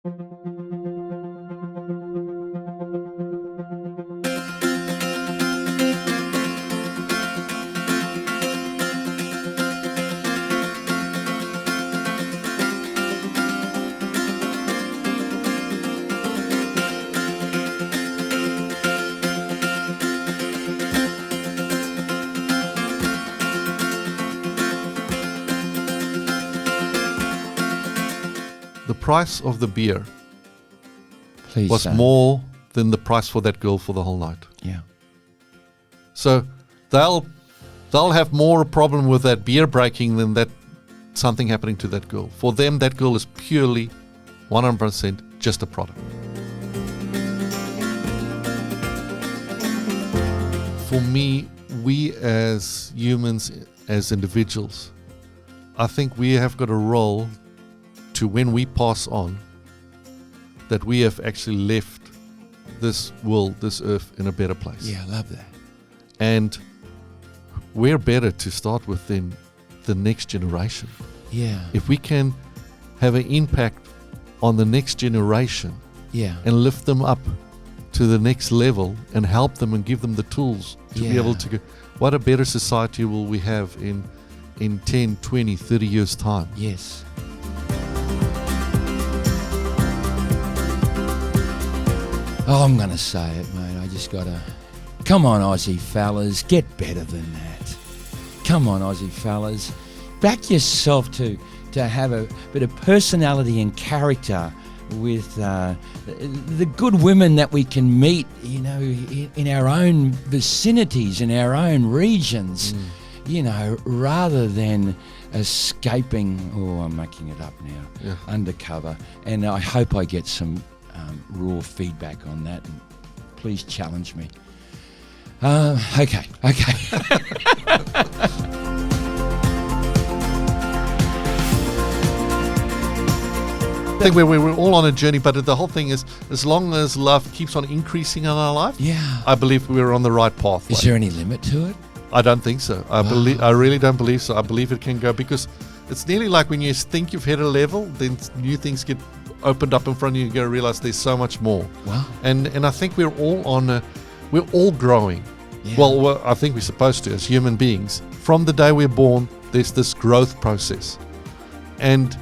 The price of the beer Please was say. more than the price for that girl for the whole night. Yeah. So they'll have more a problem with that beer breaking than that something happening to that girl. For them, that girl is purely 100% just a product. For me, we as humans, as individuals, I think we have got a role to, when we pass on, that we have actually left this world, this earth, in a better place. Yeah, I love that. And we're better to start with than the next generation. Yeah. If we can have an impact on the next generation Yeah. and lift them up to the next level and help them and give them the tools to be able to go, what a better society will we have in 10, 20, 30 years' time. Yes. Oh, I'm going to say it, mate. I just got to... Come on, Aussie fellas. Get better than that. Come on, Aussie fellas. Back yourself to have a bit of personality and character with the good women that we can meet, you know, in our own vicinities, in our own regions, you know, rather than escaping, I'm making it up now, undercover. And I hope I get some raw feedback on that, and please challenge me. Okay. I think we're all on a journey, but the whole thing is, as long as love keeps on increasing in our life, I believe we're on the right pathway. Is there any limit to it? I don't think so. I really don't believe so. I believe it can go, because it's nearly like when you think you've hit a level, then new things get opened up in front of you. You go realize there's so much more. Wow. And I think we're all growing. Yeah. Well, I think we're supposed to, as human beings. From the day we're born, there's this growth process, and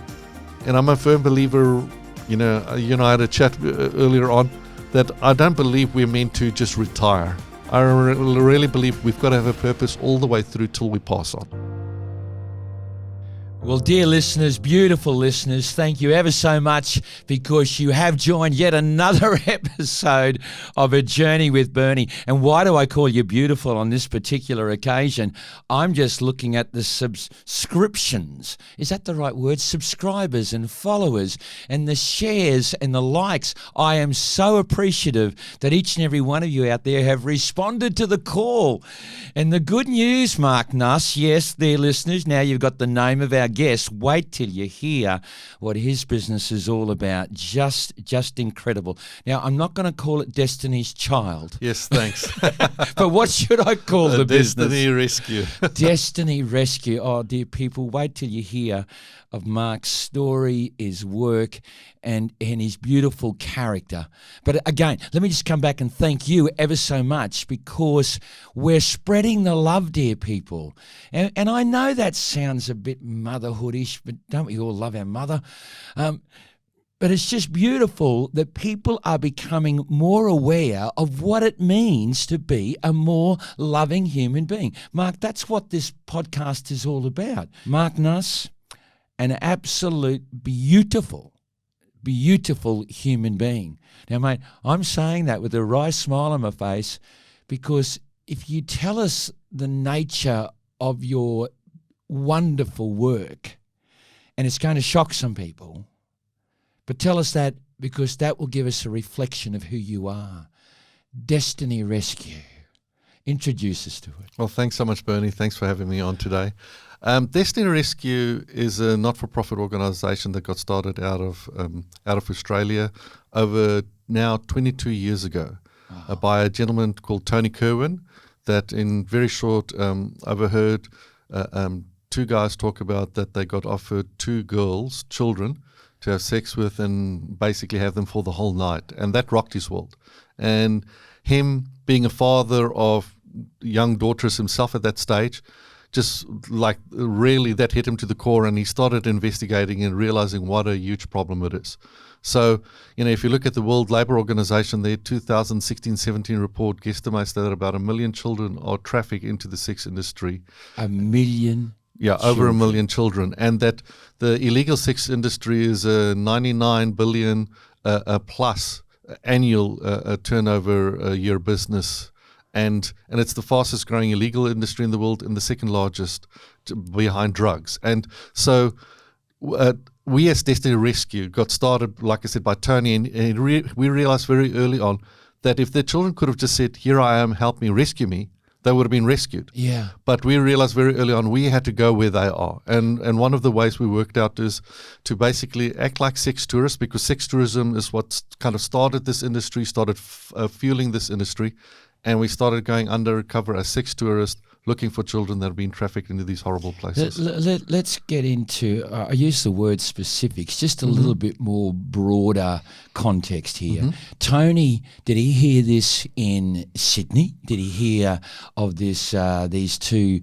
I'm a firm believer. You know, you and I had a chat earlier on that I don't believe we're meant to just retire. I really believe we've got to have a purpose all the way through till we pass on. Well, dear listeners, beautiful listeners, thank you ever so much, because you have joined yet another episode of A Journey with Bernie. And why do I call you beautiful on this particular occasion? I'm just looking at the subscriptions. Is that the right word? Subscribers and followers and the shares and the likes. I am so appreciative that each and every one of you out there have responded to the call. And the good news, Marc Nuss, yes, dear listeners, now you've got the name of our guest. Wait till you hear what his business is all about. Just incredible. Now, I'm not going to call it Destiny's Child. Yes, thanks. But what should I call the business? Destiny Rescue. Destiny Rescue. Oh, dear people, wait till you hear of Marc's story, his work, and his beautiful character. But again, let me just come back and thank you ever so much, because we're spreading the love, dear people. And I know that sounds a bit motherhoodish, but don't we all love our mother? But it's just beautiful that people are becoming more aware of what it means to be a more loving human being. Marc, that's what this podcast is all about. Marc Nuss, an absolute beautiful human being. Now, mate, I'm saying that with a wry smile on my face, because if you tell us the nature of your wonderful work, and it's going to shock some people, but tell us that, because that will give us a reflection of who you are. Destiny Rescue. Introduce us to it. Well, thanks so much, Bernie. Thanks for having me on today. Destiny Rescue is a not-for-profit organisation that got started out of Australia over now 22 years ago by a gentleman called Tony Kerwin, that in very short overheard two guys talk about that they got offered two children, to have sex with and basically have them for the whole night. And that rocked his world. And him being a father of young daughters himself at that stage, just like really that hit him to the core, and he started investigating and realizing what a huge problem it is. So, if you look at the World Labour Organization, their 2016-17 report guesstimates that about 1 million children are trafficked into the sex industry. 1 million? Yeah, children. over 1 million children. And that the illegal sex industry is a 99 billion plus annual turnover year business. And it's the fastest growing illegal industry in the world and the second largest behind drugs. And so we as Destiny Rescue got started, like I said, by Tony, and we realized very early on that if the children could have just said, "Here I am, help me, rescue me," they would have been rescued. Yeah. But we realized very early on we had to go where they are. And one of the ways we worked out is to basically act like sex tourists, because sex tourism is what kind of started this industry, started fueling this industry. And we started going undercover as sex tourists, looking for children that have been trafficked into these horrible places. Let's get into, I use the word specifics, just a little bit more broader context here. Tony, did he hear this in Sydney? Did he hear of this? These two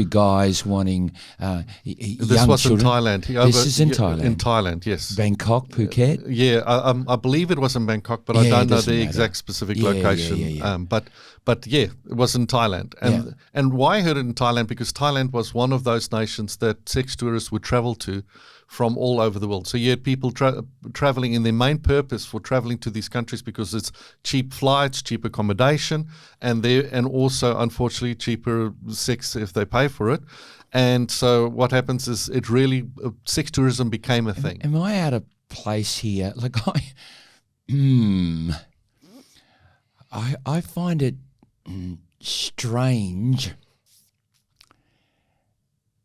guys wanting young children? This was in Thailand. This is in Thailand? In Thailand, yes. Bangkok, Phuket? I believe it was in Bangkok, but I don't know the exact specific location. But yeah, it was in Thailand. And why I heard it in Thailand? Because Thailand was one of those nations that sex tourists would travel to from all over the world. So you had people traveling in their main purpose for traveling to these countries because it's cheap flights, cheap accommodation, and also, unfortunately, cheaper sex if they pay for it. And so what happens is it really, sex tourism became a thing. Am I out of place here? Like I find it strange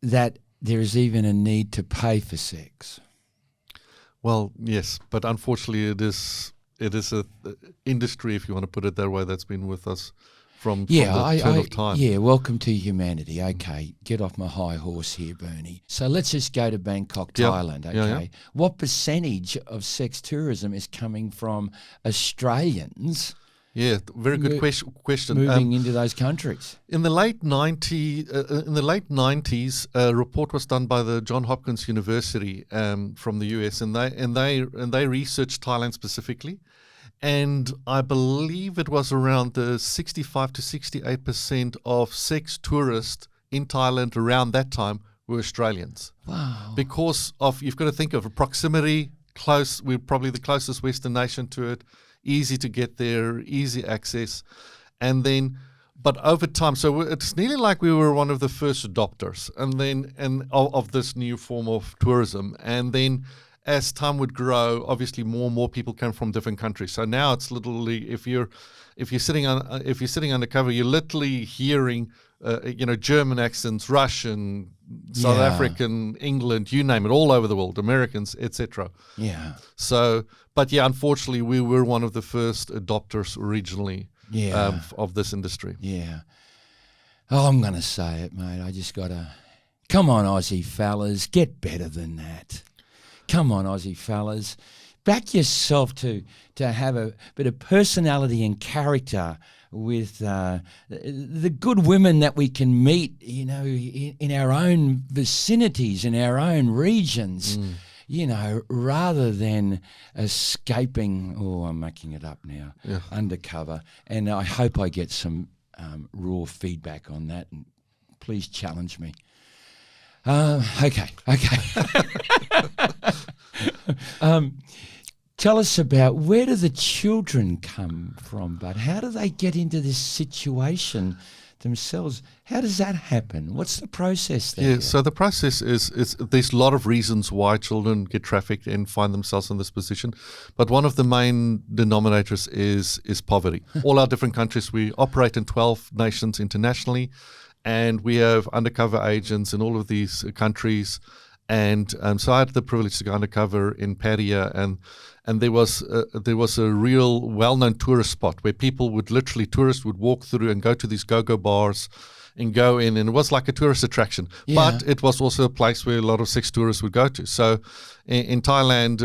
that there is even a need to pay for sex. Well, yes, but unfortunately it is a industry, if you want to put it that way, that's been with us from the turn of time. Yeah, welcome to humanity. Okay, get off my high horse here, Bernie. So let's just go to Bangkok, Thailand, okay? Yeah. What percentage of sex tourism is coming from Australians? Yeah, very good question. Moving into those countries. In the late 90s, a report was done by the Johns Hopkins University from the US, and they researched Thailand specifically, and I believe it was around the 65 to 68% of sex tourists in Thailand around that time were Australians. Wow! Because you've got to think of a proximity, close. We're probably the closest Western nation to it. Easy to get there, easy access, but over time, so it's nearly like we were one of the first adopters, of this new form of tourism, and then as time would grow, obviously more and more people come from different countries. So now it's literally if you're sitting undercover, you're literally hearing German accents, Russian, South African, England, you name it, all over the world, Americans, etc. Yeah. So, but yeah, unfortunately, we were one of the first adopters originally of this industry. Yeah. Oh, I'm going to say it, mate. I just got to, come on, Aussie fellas, get better than that. Come on, Aussie fellas. Back yourself to have a bit of personality and character with the good women that we can meet, in our own vicinities, in our own regions, rather than escaping, I'm making it up now, undercover. And I hope I get some raw feedback on that, and please challenge me. Okay. Tell us about, where do the children come from, but how do they get into this situation themselves? How does that happen? What's the process there? Yeah, so the process is there's a lot of reasons why children get trafficked and find themselves in this position, but one of the main denominators is poverty. All our different countries, we operate in 12 nations internationally, and we have undercover agents in all of these countries. And so I had the privilege to go undercover in Pattaya, and there was a real well-known tourist spot where tourists would walk through and go to these go-go bars and go in, and it was like a tourist attraction. Yeah. But it was also a place where a lot of sex tourists would go to. So in Thailand,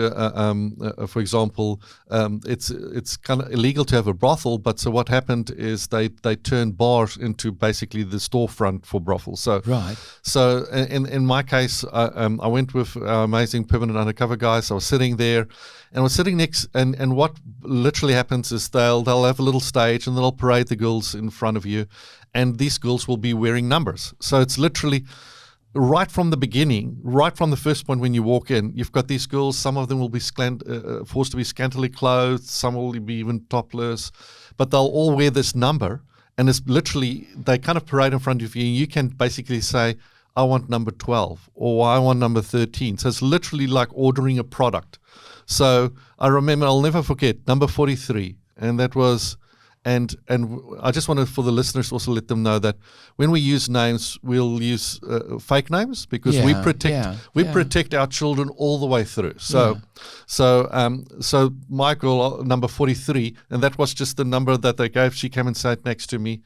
for example, it's kind of illegal to have a brothel. But so what happened is they turned bars into basically the storefront for brothels. So Right. So in my case, I went with our amazing permanent undercover guys. I was sitting there, and I was sitting next. And what literally happens is they'll have a little stage, and they'll parade the girls in front of you, and these girls will be wearing numbers. So it's literally right from the beginning, right from the first point when you walk in, you've got these girls. Some of them will be forced to be scantily clothed. Some will be even topless, but they'll all wear this number. And it's literally, they kind of parade in front of you. And you can basically say, I want number 12 or I want number 13. So it's literally like ordering a product. So I remember, I'll never forget, number 43. And that was, and I just wanted for the listeners also let them know that when we use names, we'll use fake names because we protect our children all the way through. So my girl, number 43, and that was just the number that they gave. She came and sat next to me,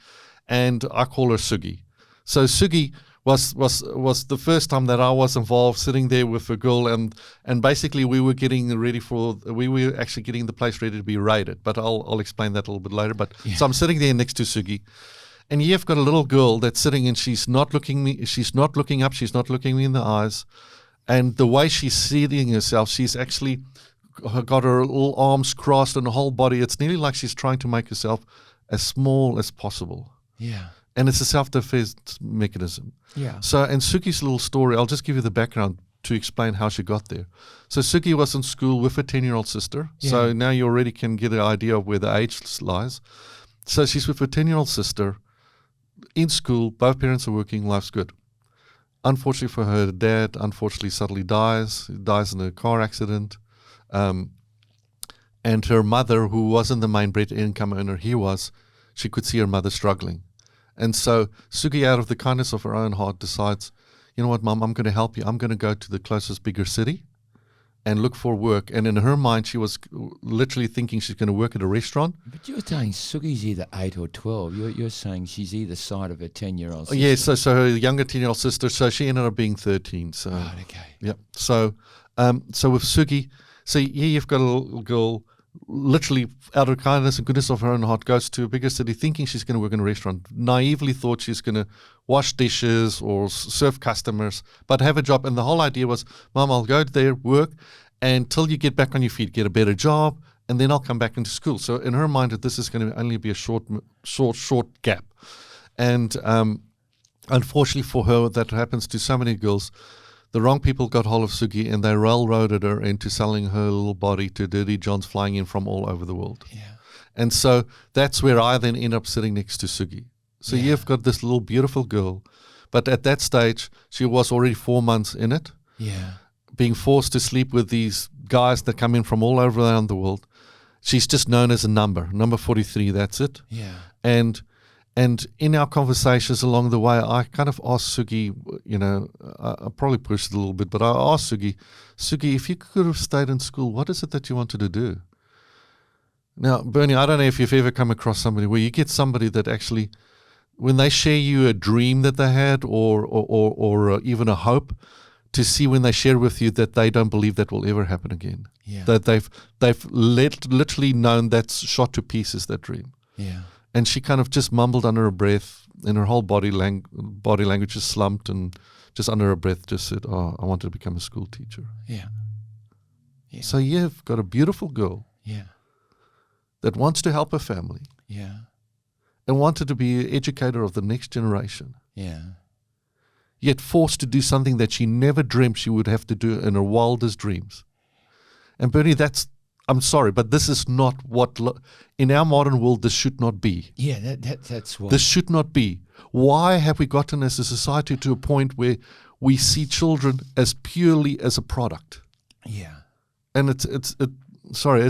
and I call her Sugi. So Sugi was the first time that I was involved, sitting there with a girl, and basically we were getting actually getting the place ready to be raided. But I'll explain that a little bit later. But so I'm sitting there next to Sugi, and you've got a little girl that's sitting, and she's not looking up, she's not looking me in the eyes, and the way she's seating herself, she's actually got her little arms crossed and her whole body. It's nearly like she's trying to make herself as small as possible. Yeah. And it's a self-defense mechanism. Yeah. So, and Suki's little story, I'll just give you the background to explain how she got there. So Suki was in school with a 10-year-old sister. Yeah. So now you already can get an idea of where the age lies. So she's with a 10-year-old sister in school. Both parents are working. Life's good. Unfortunately for her, dad unfortunately suddenly dies. He dies in a car accident. And her mother, who wasn't the main bread income earner, she could see her mother struggling. And so Sugi, out of the kindness of her own heart, decides, you know what, Mom, I'm going to help you. I'm going to go to the closest bigger city and look for work. And in her mind, she was literally thinking she's going to work at a restaurant. But you're saying Sugi's either 8 or 12. You're saying she's either side of her 10-year-old sister. Yeah, so her younger 10-year-old sister, so she ended up being 13. So, right, okay. Yep. So with Sugi, so here you've got a little girl, literally out of kindness and goodness of her own heart, goes to a bigger city thinking she's going to work in a restaurant, naively thought she's going to wash dishes or serve customers, but have a job. And the whole idea was, Mom, I'll go there, work, until you get back on your feet, get a better job, and then I'll come back into school. So in her mind, that this is going to only be a short gap. And unfortunately for her, that happens to so many girls. The wrong people got hold of Sugi, and they railroaded her into selling her little body to dirty johns flying in from all over the world. Yeah. And so that's where I then end up sitting next to Sugi. So you've got this little beautiful girl, but at that stage, she was already 4 months in it, being forced to sleep with these guys that come in from all over around the world. She's just known as a number 43, that's it. Yeah. And in our conversations along the way, I kind of asked Sugi, I probably pushed it a little bit, but I asked Sugi, if you could have stayed in school, what is it that you wanted to do? Now, Bernie, I don't know if you've ever come across somebody where you get somebody that actually, when they share you a dream that they had or even a hope, to see when they share with you that they don't believe that will ever happen again. Yeah. That they've literally known that's shot to pieces, that dream. Yeah. And she kind of just mumbled under her breath, and her whole body language just slumped, and just under her breath just said, "Oh, I wanted to become a school teacher." Yeah. So you've got a beautiful girl. Yeah. That wants to help her family. Yeah. And wanted to be an educator of the next generation. Yeah. Yet forced to do something that she never dreamt she would have to do in her wildest dreams. And Bernie, I'm sorry, but this is not what, in our modern world, this should not be. Yeah, that's what. This should not be. Why have we gotten as a society to a point where we see children as purely as a product? Yeah. And it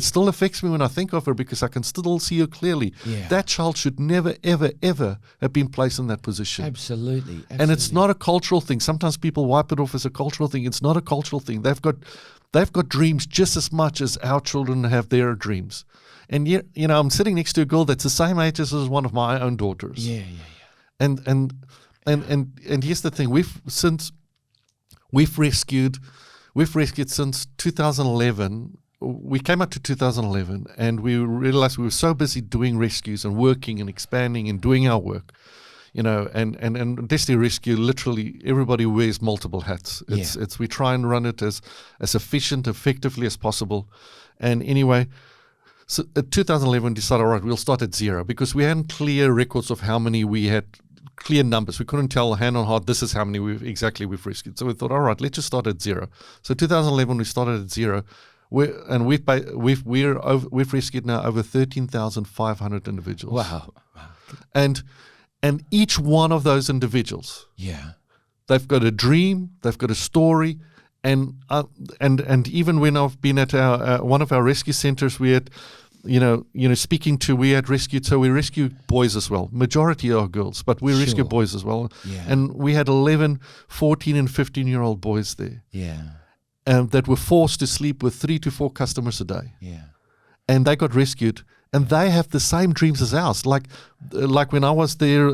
still affects me when I think of her, because I can still see her clearly. Yeah. That child should never, ever, ever have been placed in that position. Absolutely. And it's not a cultural thing. Sometimes people wipe it off as a cultural thing. It's not a cultural thing. They've got dreams just as much as our children have their dreams. And yet, I'm sitting next to a girl that's the same age as one of my own daughters. Yeah. And here's the thing: we've we've rescued since 2011. We came up to 2011, and we realized we were so busy doing rescues and working and expanding and doing our work, and Destiny Rescue, literally everybody wears multiple hats. It's we try and run it as efficient, effectively as possible. And anyway, so at 2011 we decided, all right, we'll start at zero, because we hadn't clear records of how many we had, clear numbers. We couldn't tell hand on heart, this is how many we've rescued. So we thought, all right, let's just start at zero. So 2011 we started at zero. We've rescued now over 13,500 individuals. Wow. And each one of those individuals, they've got a dream, they've got a story, and even when I've been at our one of our rescue centers, we had, we had rescued. So we rescue boys as well. Majority are girls, but we rescue boys as well. Yeah. And we had 11, 14, and 15-year-old boys there. Yeah. That were forced to sleep with 3 to 4 customers a day. Yeah. And they got rescued, and they have the same dreams as ours. Like when I was there,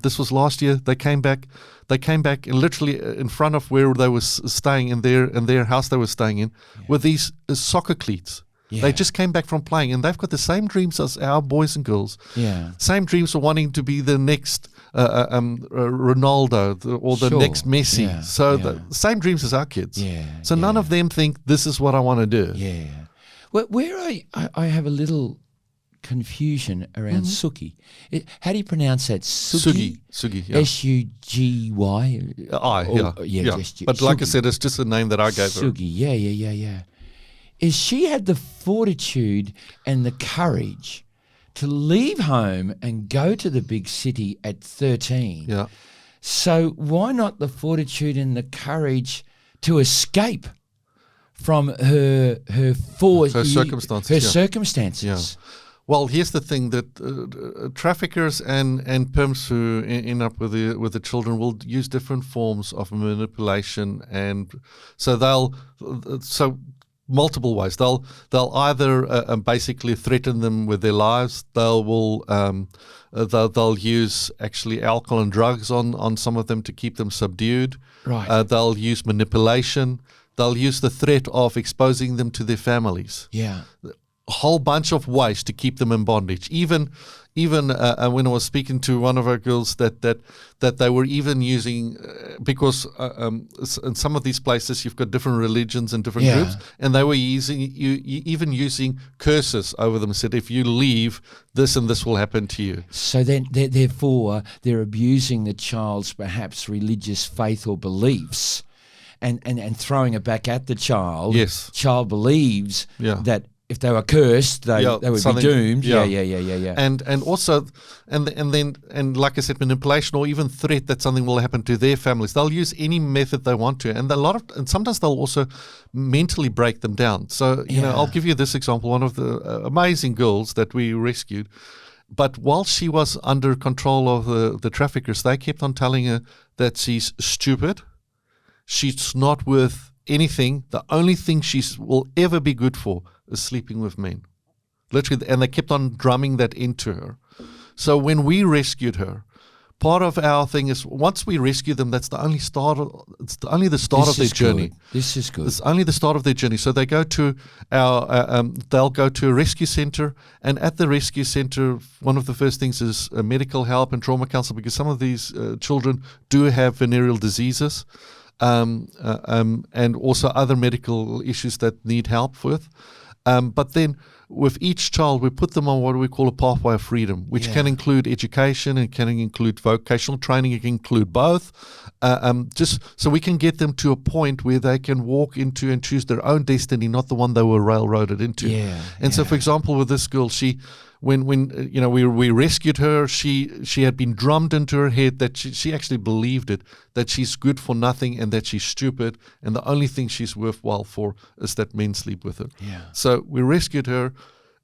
this was last year. They came back and literally in front of where they were staying in their house they were staying in, with these soccer cleats. Yeah. They just came back from playing, and they've got the same dreams as our boys and girls. Yeah. Same dreams of wanting to be the next Ronaldo or the next Messi. Yeah. So the same dreams as our kids. Yeah. So none of them think this is what I want to do. Yeah. Well, where I have a little confusion around Sugi. How do you pronounce that? Sugi. Sugi. Yeah. Sugy. But Sugi. like I said, it's just a name that I gave her. Sugi. Yeah. Is she had the fortitude and the courage to leave home and go to the big city at 13. Yeah. So why not the fortitude and the courage to escape from her circumstances? Yeah. Well, here's the thing, that traffickers and pimps who end up with the children will use different forms of manipulation, and so multiple ways. They'll either basically threaten them with their lives. They'll use actually alcohol and drugs on some of them to keep them subdued. Right. They'll use manipulation. They'll use the threat of exposing them to their families. Yeah. A whole bunch of ways to keep them in bondage. Even when I was speaking to one of our girls, that they were even using because in some of these places you've got different religions and different groups, and they were using curses over them. Said, if you leave, this and this will happen to you. So then, therefore, they're abusing the child's perhaps religious faith or beliefs, and throwing it back at the child. Yes, child believes that if they were cursed, they would be doomed. Yeah. And also, and like I said, manipulation or even threat that something will happen to their families. They'll use any method they want to, and sometimes they'll also mentally break them down. So I'll give you this example. One of the amazing girls that we rescued, but while she was under control of the traffickers, they kept on telling her that she's stupid, she's not worth anything. The only thing she will ever be good for is sleeping with men. Literally, and they kept on drumming that into her. So when we rescued her, part of our thing is once we rescue them, that's the only the start of their journey. This is good. It's only the start of their journey. So they go to they'll go to a rescue center, and at the rescue center, one of the first things is medical help and trauma counsel, because some of these children do have venereal diseases. And also other medical issues that need help with. But then with each child, we put them on what we call a pathway of freedom, which can include education, and can include vocational training, it can include both, just so we can get them to a point where they can walk into and choose their own destiny, not the one they were railroaded into. So, for example, with this girl, when we rescued her, she had been drummed into her head that she actually believed it, that she's good for nothing and that she's stupid, and the only thing she's worthwhile for is that men sleep with her. So we rescued her.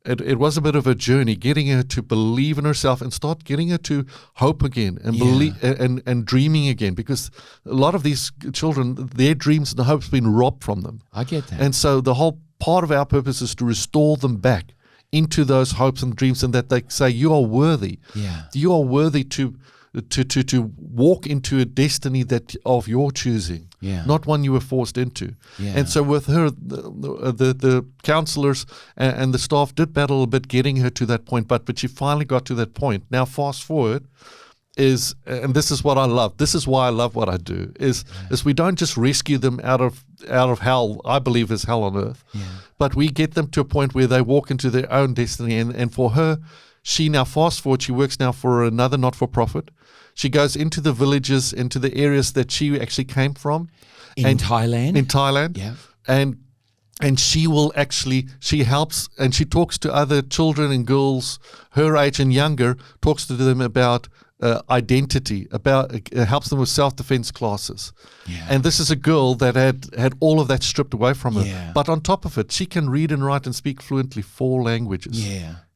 It was a bit of a journey, getting her to believe in herself and start getting her to hope again and believe and dreaming again, because a lot of these children, their dreams and hopes have been robbed from them. I get that. And so the whole part of our purpose is to restore them back into those hopes and dreams, and that they say, you are worthy. You are worthy to to walk into a destiny that of your choosing, not one you were forced into. And so with her, the counselors and the staff did battle a bit getting her to that point, but she finally got to that point. Now fast forward, and this is what I love. This is why I love what I do. Is we don't just rescue them out of hell. I believe is hell on earth, but we get them to a point where they walk into their own destiny. And for her, she now fast forward. She works now for another not-for-profit. She goes into the villages, into the areas that she actually came from, in Thailand. And she will actually, she helps and she talks to other children and girls her age and younger, talks to them about identity, about helps them with self-defense classes. And this is a girl that had all of that stripped away from her. But on top of it, she can read and write and speak fluently 4 languages.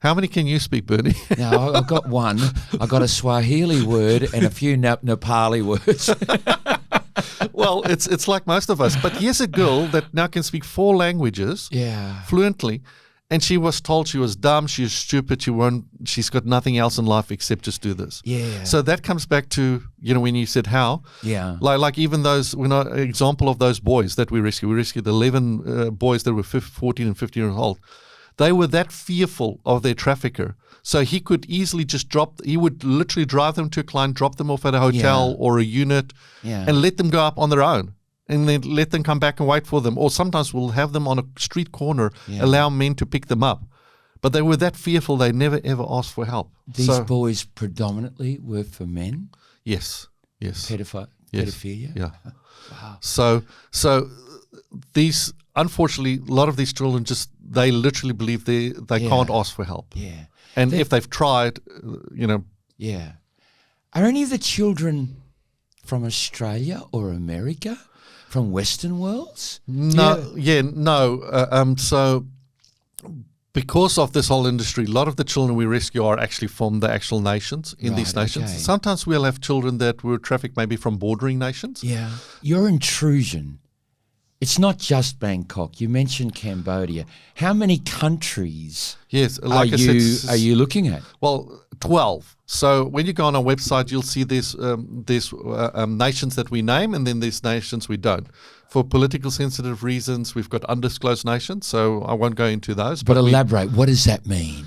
How many can you speak, Bernie? No, I've got one. I've got a Swahili word and a few Nepali words. Well, it's like most of us. But here's a girl that now can speak 4 languages fluently. And she was told she was dumb, she was stupid, she's got nothing else in life except just do this. So that comes back to, when you said how. Like even those, example of those boys that we rescued 11 boys that were 14 and 15 years old. They were that fearful of their trafficker. So he could easily he would literally drive them to a client, drop them off at a hotel or a unit and let them go up on their own. And then let them come back and wait for them. Or sometimes we'll have them on a street corner, allow men to pick them up. But they were that fearful, they never ever asked for help. These boys predominantly were for men? Yes. Pedophilia? Yeah. Wow. So these, unfortunately, a lot of these children they literally believe they can't ask for help. And if they've tried, Are any of the children from Australia or America? From Western worlds? No. So because of this whole industry, a lot of the children we rescue are actually from the actual nations, in these nations. Okay. Sometimes we'll have children that were trafficked maybe from bordering nations. Your intrusion, it's not just Bangkok. You mentioned Cambodia. How many countries are you looking at? Well, 12. So when you go on our website, you'll see there's nations that we name, and then there's nations we don't. For political sensitive reasons, we've got undisclosed nations, so I won't go into those. But elaborate. What does that mean?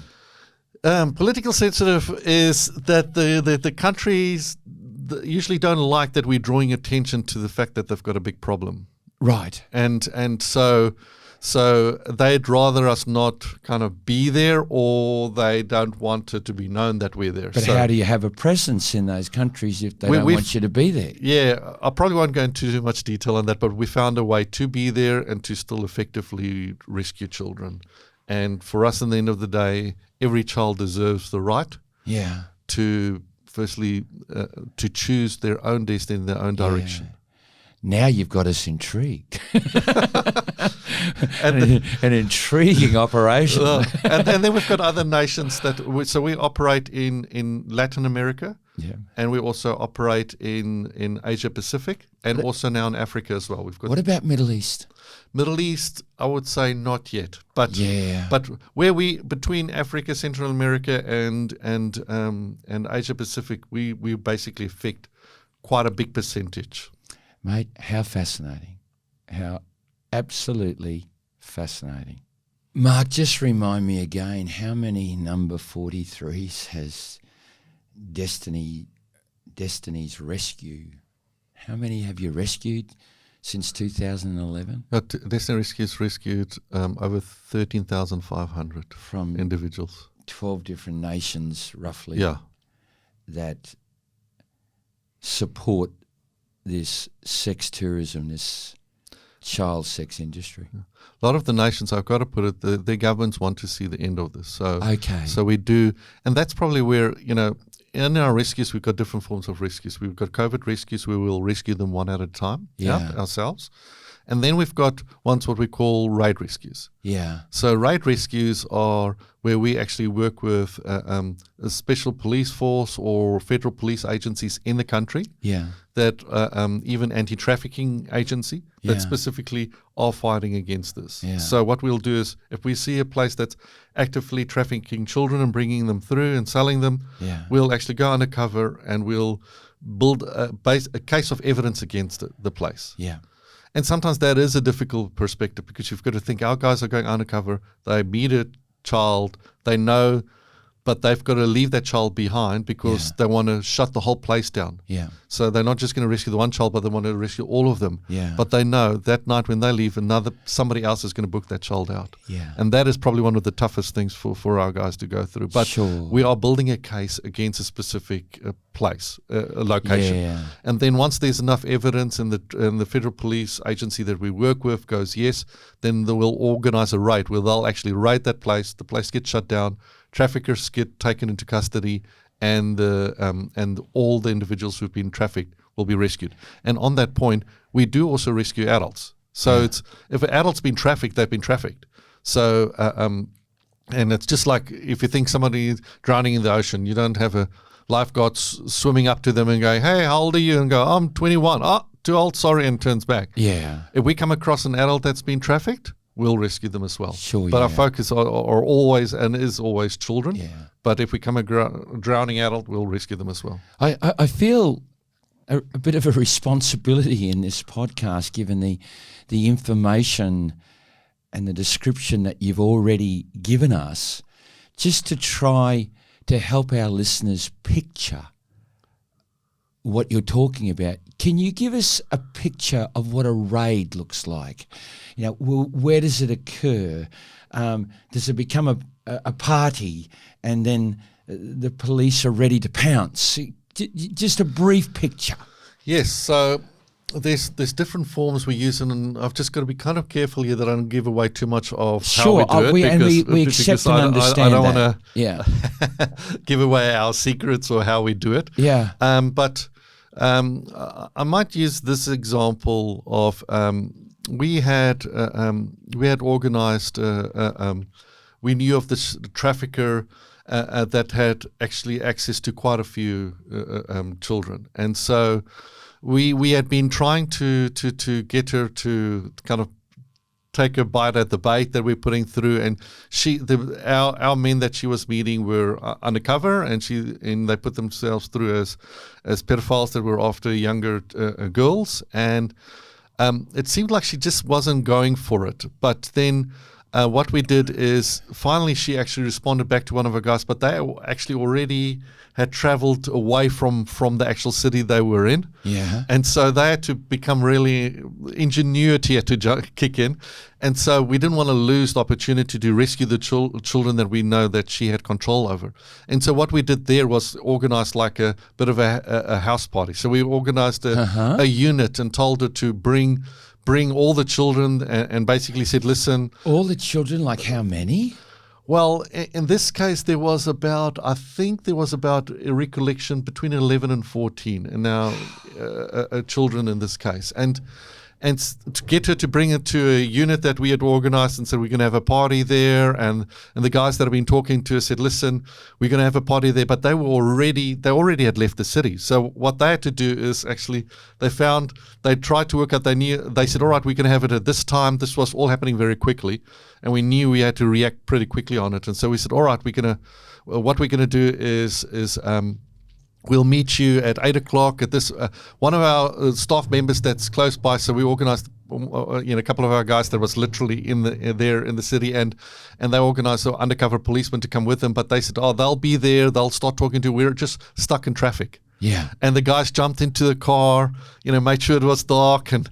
Political sensitive is that the countries usually don't like that we're drawing attention to the fact that they've got a big problem. Right. And so they'd rather us not kind of be there, or they don't want it to be known that we're there. But how do you have a presence in those countries if they don't want you to be there? Yeah, I probably won't go into too much detail on that, but we found a way to be there and to still effectively rescue children. And for us, in the end of the day, every child deserves the right to, firstly, to choose their own destiny in their own direction. Now you've got us intrigued. An intriguing operation. And then we've got other nations so we operate in Latin America, and we also operate in Asia Pacific, and also now in Africa as well. What about Middle East? Middle East, I would say not yet, but where between Africa, Central America, and Asia Pacific, we basically affect quite a big percentage. Mate, how fascinating. How absolutely fascinating. Mark, just remind me again, how many number 43s has Destiny's Rescue? How many have you rescued since 2011? Destiny Rescue's rescued over 13,500 from individuals. 12 different nations, roughly, that support this sex tourism, this child sex industry. A lot of the nations, I've got to put it, their governments want to see the end of this. So we do, and that's probably where, in our rescues, we've got different forms of rescues. We've got COVID rescues where we'll rescue them one at a time ourselves. And then we've got ones what we call raid rescues. Yeah. So raid rescues are where we actually work with a special police force or federal police agencies in the country. Yeah. That even anti-trafficking agency that Yeah. specifically are fighting against this. Yeah. So what we'll do is if we see a place that's actively trafficking children and bringing them through and selling them, Yeah. we'll actually go undercover and we'll build a case of evidence against the place. Yeah. And sometimes that is a difficult perspective because you've got to think our guys are going undercover, they meet a child, they know, but they've got to leave that child behind because Yeah. they want to shut the whole place down. Yeah. So they're not just going to rescue the one child, but they want to rescue all of them. Yeah. But they know that night when they leave, somebody else is going to book that child out. Yeah. And that is probably one of the toughest things for our guys to go through. But Sure. we are building a case against a specific place, a location. Yeah. And then once there's enough evidence and the federal police agency that we work with goes yes, then we'll organize a raid where they'll actually raid that place. The place gets shut down. Traffickers get taken into custody, and all the individuals who've been trafficked will be rescued. And on that point, we do also rescue adults. So it's if an adult's been trafficked, they've been trafficked. So and it's just like if you think somebody drowning in the ocean, you don't have a lifeguard swimming up to them and going, "Hey, how old are you?" and go, "I'm 21." "Oh, too old, sorry," and turns back. Yeah. If we come across an adult that's been trafficked, we'll rescue them as well. Sure, but yeah. our focus are always and is always children. Yeah. But if we come a drowning adult, we'll rescue them as well. I feel a bit of a responsibility in this podcast, given the information and the description that you've already given us, just to try to help our listeners picture what you're talking about. Can you give us a picture of what a raid looks like? You know, where does it occur? Does it become a party and then the police are ready to pounce? Just a brief picture. Yes, so there's different forms we use, and I've just got to be kind of careful here that I don't give away too much of Sure, how we do it. we accept and understand I don't that. want to give away our secrets or how we do it. Yeah. But I might use this example of we had organized. We knew of this trafficker that had actually access to quite a few children, and so we had been trying to get her to kind of take a bite at the bait that we're putting through, and our men that she was meeting were undercover, and they put themselves through as pedophiles that were after younger girls, and it seemed like she just wasn't going for it. But then what we did is finally she actually responded back to one of our guys, but they actually already had traveled away from the actual city they were in. Yeah. And so they had to become really, ingenuity had to kick in. And so we didn't want to lose the opportunity to rescue the children that we know that she had control over. And so what we did there was organize like a bit of a house party. So we organized a unit and told her to bring all the children and basically said, listen. All the children, like how many? Well, in this case, I think there was about a recollection between 11 and 14 and now children in this case. And to get her to bring it to a unit that we had organized and said, we're going to have a party there. And the guys that have been talking to us said, listen, we're going to have a party there. But they already had left the city. So what they had to do is actually, they tried to work out, they said, all right, we're going to have it at this time. This was all happening very quickly. And we knew we had to react pretty quickly on it. And so we said, all right, what we're going to do is we'll meet you at 8 o'clock at this. One of our staff members that's close by, so we organized, a couple of our guys that was literally there in the city, and they organized an undercover policeman to come with them. But they said, oh, they'll be there. They'll start talking to. We're just stuck in traffic. Yeah. And the guys jumped into the car, made sure it was dark, and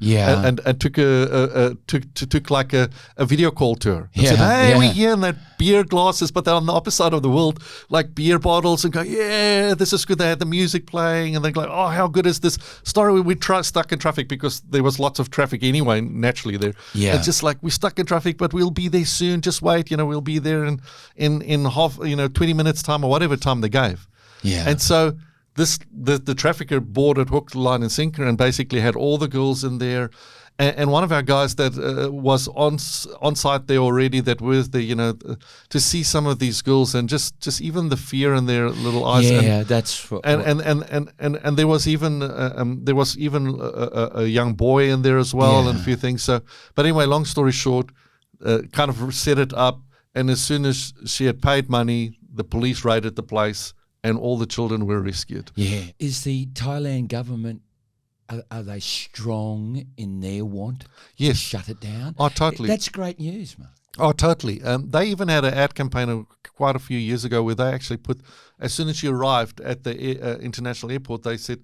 took like a video call to her. And said, hey, we're here, and they had beer glasses, but they're on the opposite side of the world, like beer bottles, and go, yeah, this is good. They had the music playing, and they're like, oh, how good is this story? We stuck in traffic because there was lots of traffic anyway, naturally there. Yeah. It's just like, we're stuck in traffic, but we'll be there soon. Just wait, we'll be there in half, 20 minutes time or whatever time they gave. Yeah. And so the trafficker boarded hook, line, and sinker, and basically had all the girls in there. And one of our guys that was on site there already, that was the, to see some of these girls and just even the fear in their little eyes. Yeah, that's what. And there was even a young boy in there as well, and a few things. So, but anyway, long story short, kind of set it up, and as soon as she had paid money, the police raided the place, and all the children were rescued. Yeah, is the Thailand government? Are they strong in their want to shut it down? Oh, totally. That's great news, Mark. Oh, totally. They even had an ad campaign quite a few years ago where they actually put, as soon as you arrived at the international airport, they said,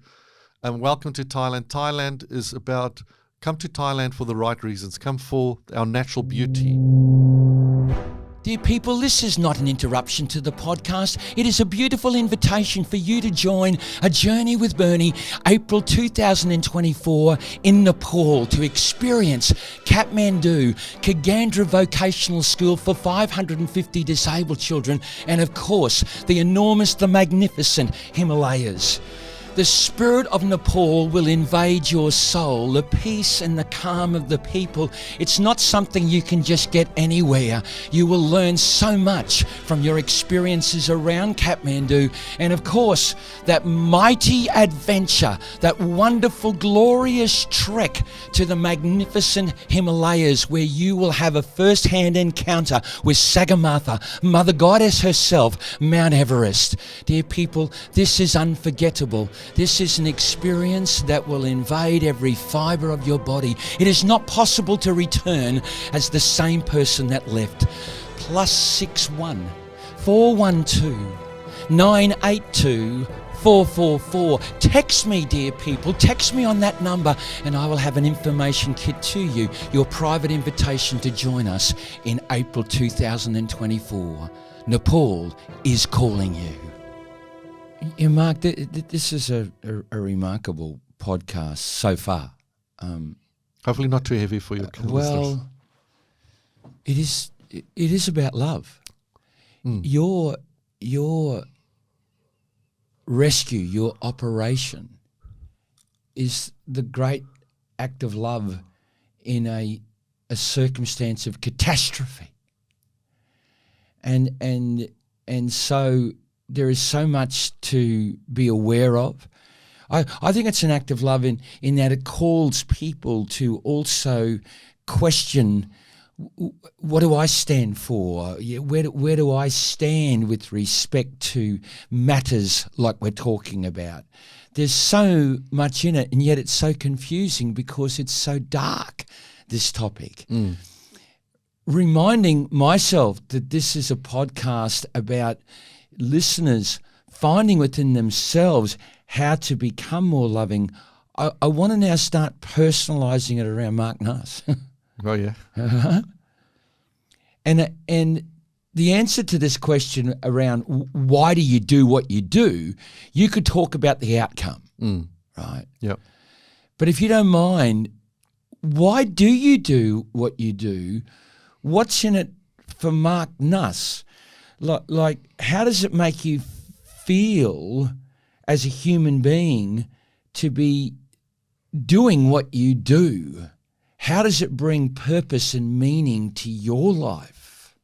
welcome to Thailand. Thailand is about, come to Thailand for the right reasons. Come for our natural beauty. Dear people, this is not an interruption to the podcast. It is a beautiful invitation for you to join a journey with Bernie, April 2024 in Nepal, to experience Kathmandu, Kagandra Vocational School for 550 disabled children, and of course, the enormous, the magnificent Himalayas. The spirit of Nepal will invade your soul, the peace and the calm of the people. It's not something you can just get anywhere. You will learn so much from your experiences around Kathmandu, and of course, that mighty adventure, that wonderful, glorious trek to the magnificent Himalayas, where you will have a first-hand encounter with Sagarmatha, Mother Goddess herself, Mount Everest. Dear people, this is unforgettable. This is an experience that will invade every fibre of your body. It is not possible to return as the same person that left. +61 412 982 444. Text me, dear people. Text me on that number and I will have an information kit to you. Your private invitation to join us in April 2024. Nepal is calling you. Yeah, Mark, this is a remarkable podcast so far. Hopefully not too heavy for your listeners. Well, it is about love. Your rescue, your operation is the great act of love in a circumstance of catastrophe. And so there is so much to be aware of. I think it's an act of love in that it calls people to also question, what do I stand for? Where do I stand with respect to matters like we're talking about? There's so much in it, and yet it's so confusing because it's so dark, this topic. Reminding myself that this is a podcast about listeners finding within themselves how to become more loving. I want to now start personalising it around Marc Nuss. Oh, yeah. And the answer to this question around why do you do what you do, you could talk about the outcome, right? Yep. But if you don't mind, why do you do what you do? What's in it for Marc Nuss? Like, how does it make you feel as a human being to be doing what you do? How does it bring purpose and meaning to your life?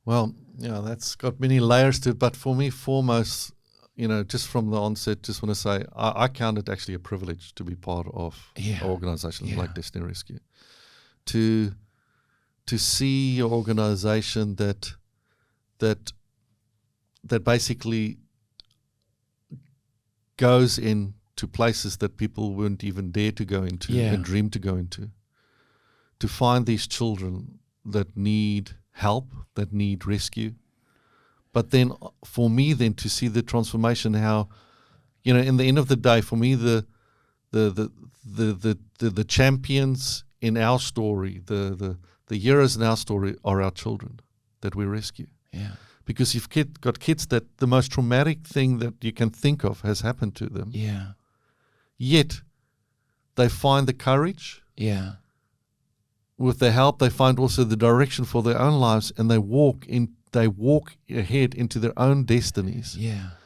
Well, that's got many layers to it. But for me, foremost, just from the onset, just want to say I count it actually a privilege to be part of an organisation like Destiny Rescue. To see your organisation that basically goes into places that people wouldn't even dare to go into and dream to go into. To find these children that need help, that need rescue. But then for me then to see the transformation, how, in the end of the day, for me the champions in our story, the heroes in our story are our children that we rescue. Yeah. Because you've got kids that the most traumatic thing that you can think of has happened to them. Yeah. Yet they find the courage. Yeah. With the help, they find also the direction for their own lives, and they walk ahead into their own destinies. Yeah.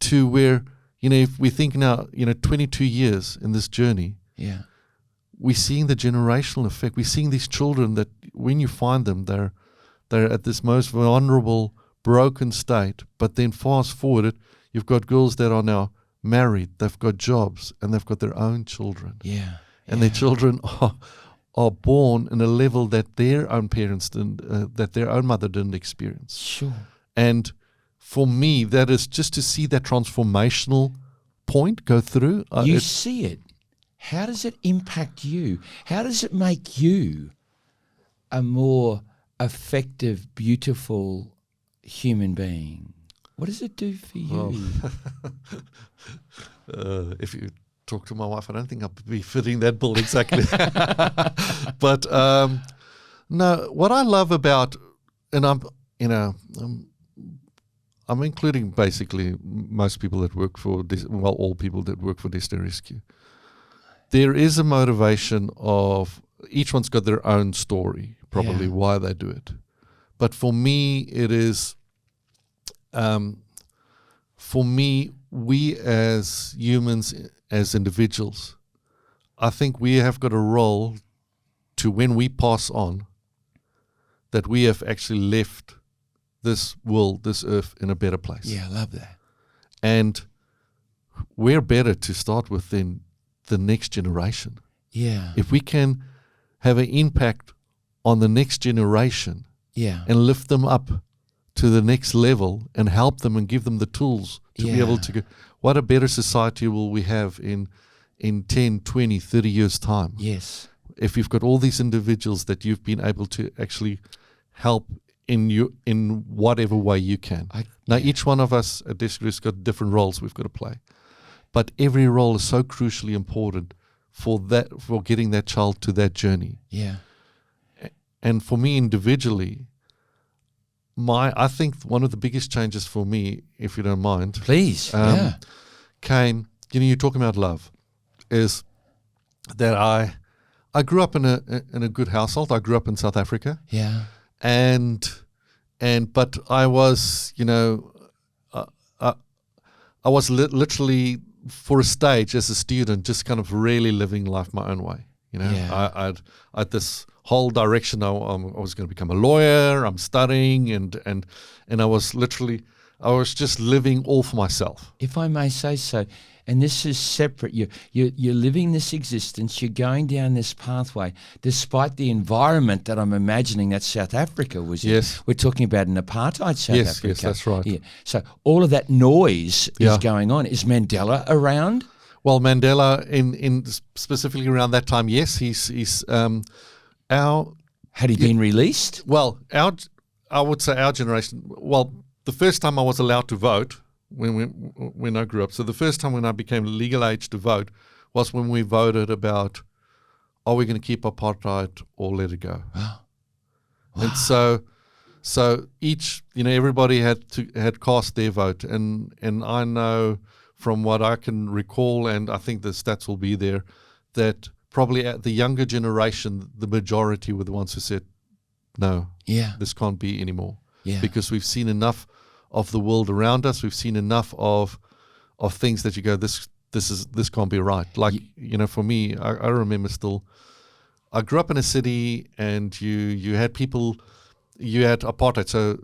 To where, if we think now, 22 years in this journey. Yeah. we're seeing the generational effect. We're seeing these children that when you find them, they're at this most vulnerable, broken state. But then fast forward it, you've got girls that are now married, they've got jobs, and they've got their own children. Yeah. And their children are born in a level that their own parents didn't, that their own mother didn't experience. Sure. And for me, that is just to see that transformational point go through. You see it. How does it impact you? How does it make you a more effective, beautiful human being? What does it do for you? Well, if you talk to my wife, I don't think I'll be fitting that bill exactly. But no, what I love about, and I'm including basically most people that work for all people that work for Destiny Rescue. There is a motivation of each one's got their own story, probably why they do it. But for me, it is. For me, we as humans, as individuals, I think we have got a role to, when we pass on, that we have actually left this world, this earth, in a better place. Yeah, I love that. And we're better to start with than the next generation. Yeah. If we can have an impact on the next generation and lift them up to the next level and help them and give them the tools to be able to go, what a better society will we have in 10, 20, 30 years' time? Yes. If you've got all these individuals that you've been able to actually help in whatever way you can. Each one of us at Destiny has got different roles we've got to play. But every role is so crucially important for getting that child to that journey. Yeah. And for me individually, I think one of the biggest changes for me, if you don't mind, please, came. You're talking about love, is that I grew up in a good household. I grew up in South Africa. Yeah. But I was, I was literally for a stage as a student, just kind of really living life my own way. I had this whole direction. I was going to become a lawyer. I'm studying, and I was just living all for myself. If I may say so, and this is separate. You're living this existence. You're going down this pathway, despite the environment that I'm imagining that South Africa was in. Yes. We're talking about an apartheid South Africa. Yes, that's right. Yeah. So all of that noise is going on. Is Mandela around? Well, Mandela, in specifically around that time, yes, he's Had he been released? Well, I would say our generation. Well, the first time I was allowed to vote when I grew up. So the first time when I became legal age to vote was when we voted about, are we going to keep apartheid or let it go? Wow. And so each, everybody had cast their vote, and I know from what I can recall, and I think the stats will be there, that probably at the younger generation, the majority were the ones who said, no, this can't be anymore. Yeah. Because we've seen enough of the world around us. We've seen enough of things that you go, this can't be right. Like, for me, I remember still, I grew up in a city, and you had people, you had apartheid. So,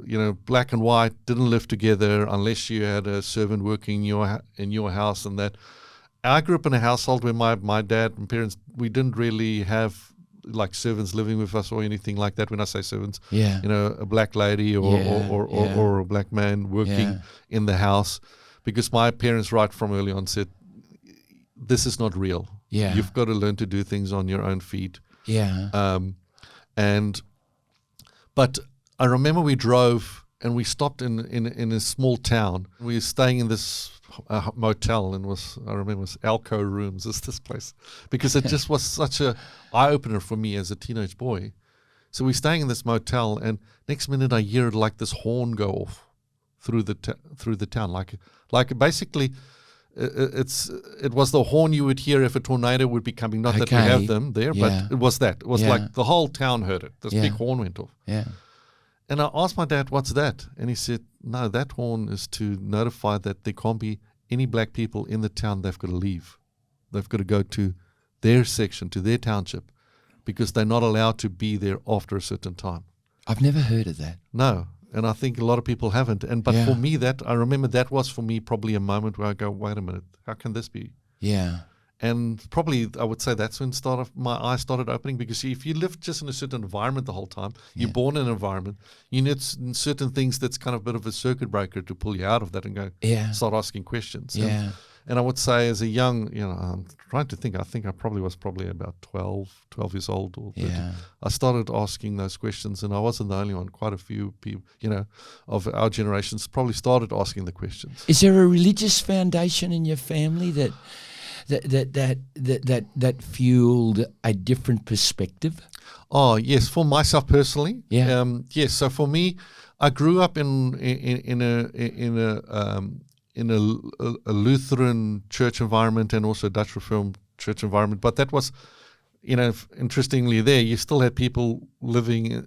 black and white didn't live together unless you had a servant working in your house, and that. I grew up in a household where my dad and parents, we didn't really have like servants living with us or anything like that. When I say servants, a black lady or a black man working in the house, because my parents right from early on said, this is not real. Yeah. You've got to learn to do things on your own feet. Yeah. But I remember we drove and we stopped in a small town. We were staying in this motel, and I remember it was Alco Rooms, is this place, because it just was such a eye-opener for me as a teenage boy. So we're staying in this motel, and next minute I hear like this horn go off through the town, like basically it was the horn you would hear if a tornado would be coming. Not that we have them there, but it was that. It was like the whole town heard it. This big horn went off. Yeah. And I asked my dad, what's that? And he said, no, that horn is to notify that there can't be any black people in the town. They've got to leave. They've got to go to their section, to their township, because they're not allowed to be there after a certain time. I've never heard of that. No, and I think a lot of people haven't. But Yeah. for me, I remember that was for me probably a moment where I go, wait a minute, how can this be? Yeah. And probably I would say that's when my eyes started opening, because if you live just in a certain environment the whole time, you're born in an environment, you need certain things that's kind of a bit of a circuit breaker to pull you out of that and go start asking questions. Yeah. And I would say as a young, I'm trying to think, I think I probably was about 12 years old or 13. Yeah. I started asking those questions, and I wasn't the only one. Quite a few people, of our generations probably started asking the questions. Is there a religious foundation in your family that fueled a different perspective? Oh yes, for myself personally, yes. So for me, I grew up in a Lutheran church environment and also Dutch Reformed church environment, but that was, interestingly, there you still had people living,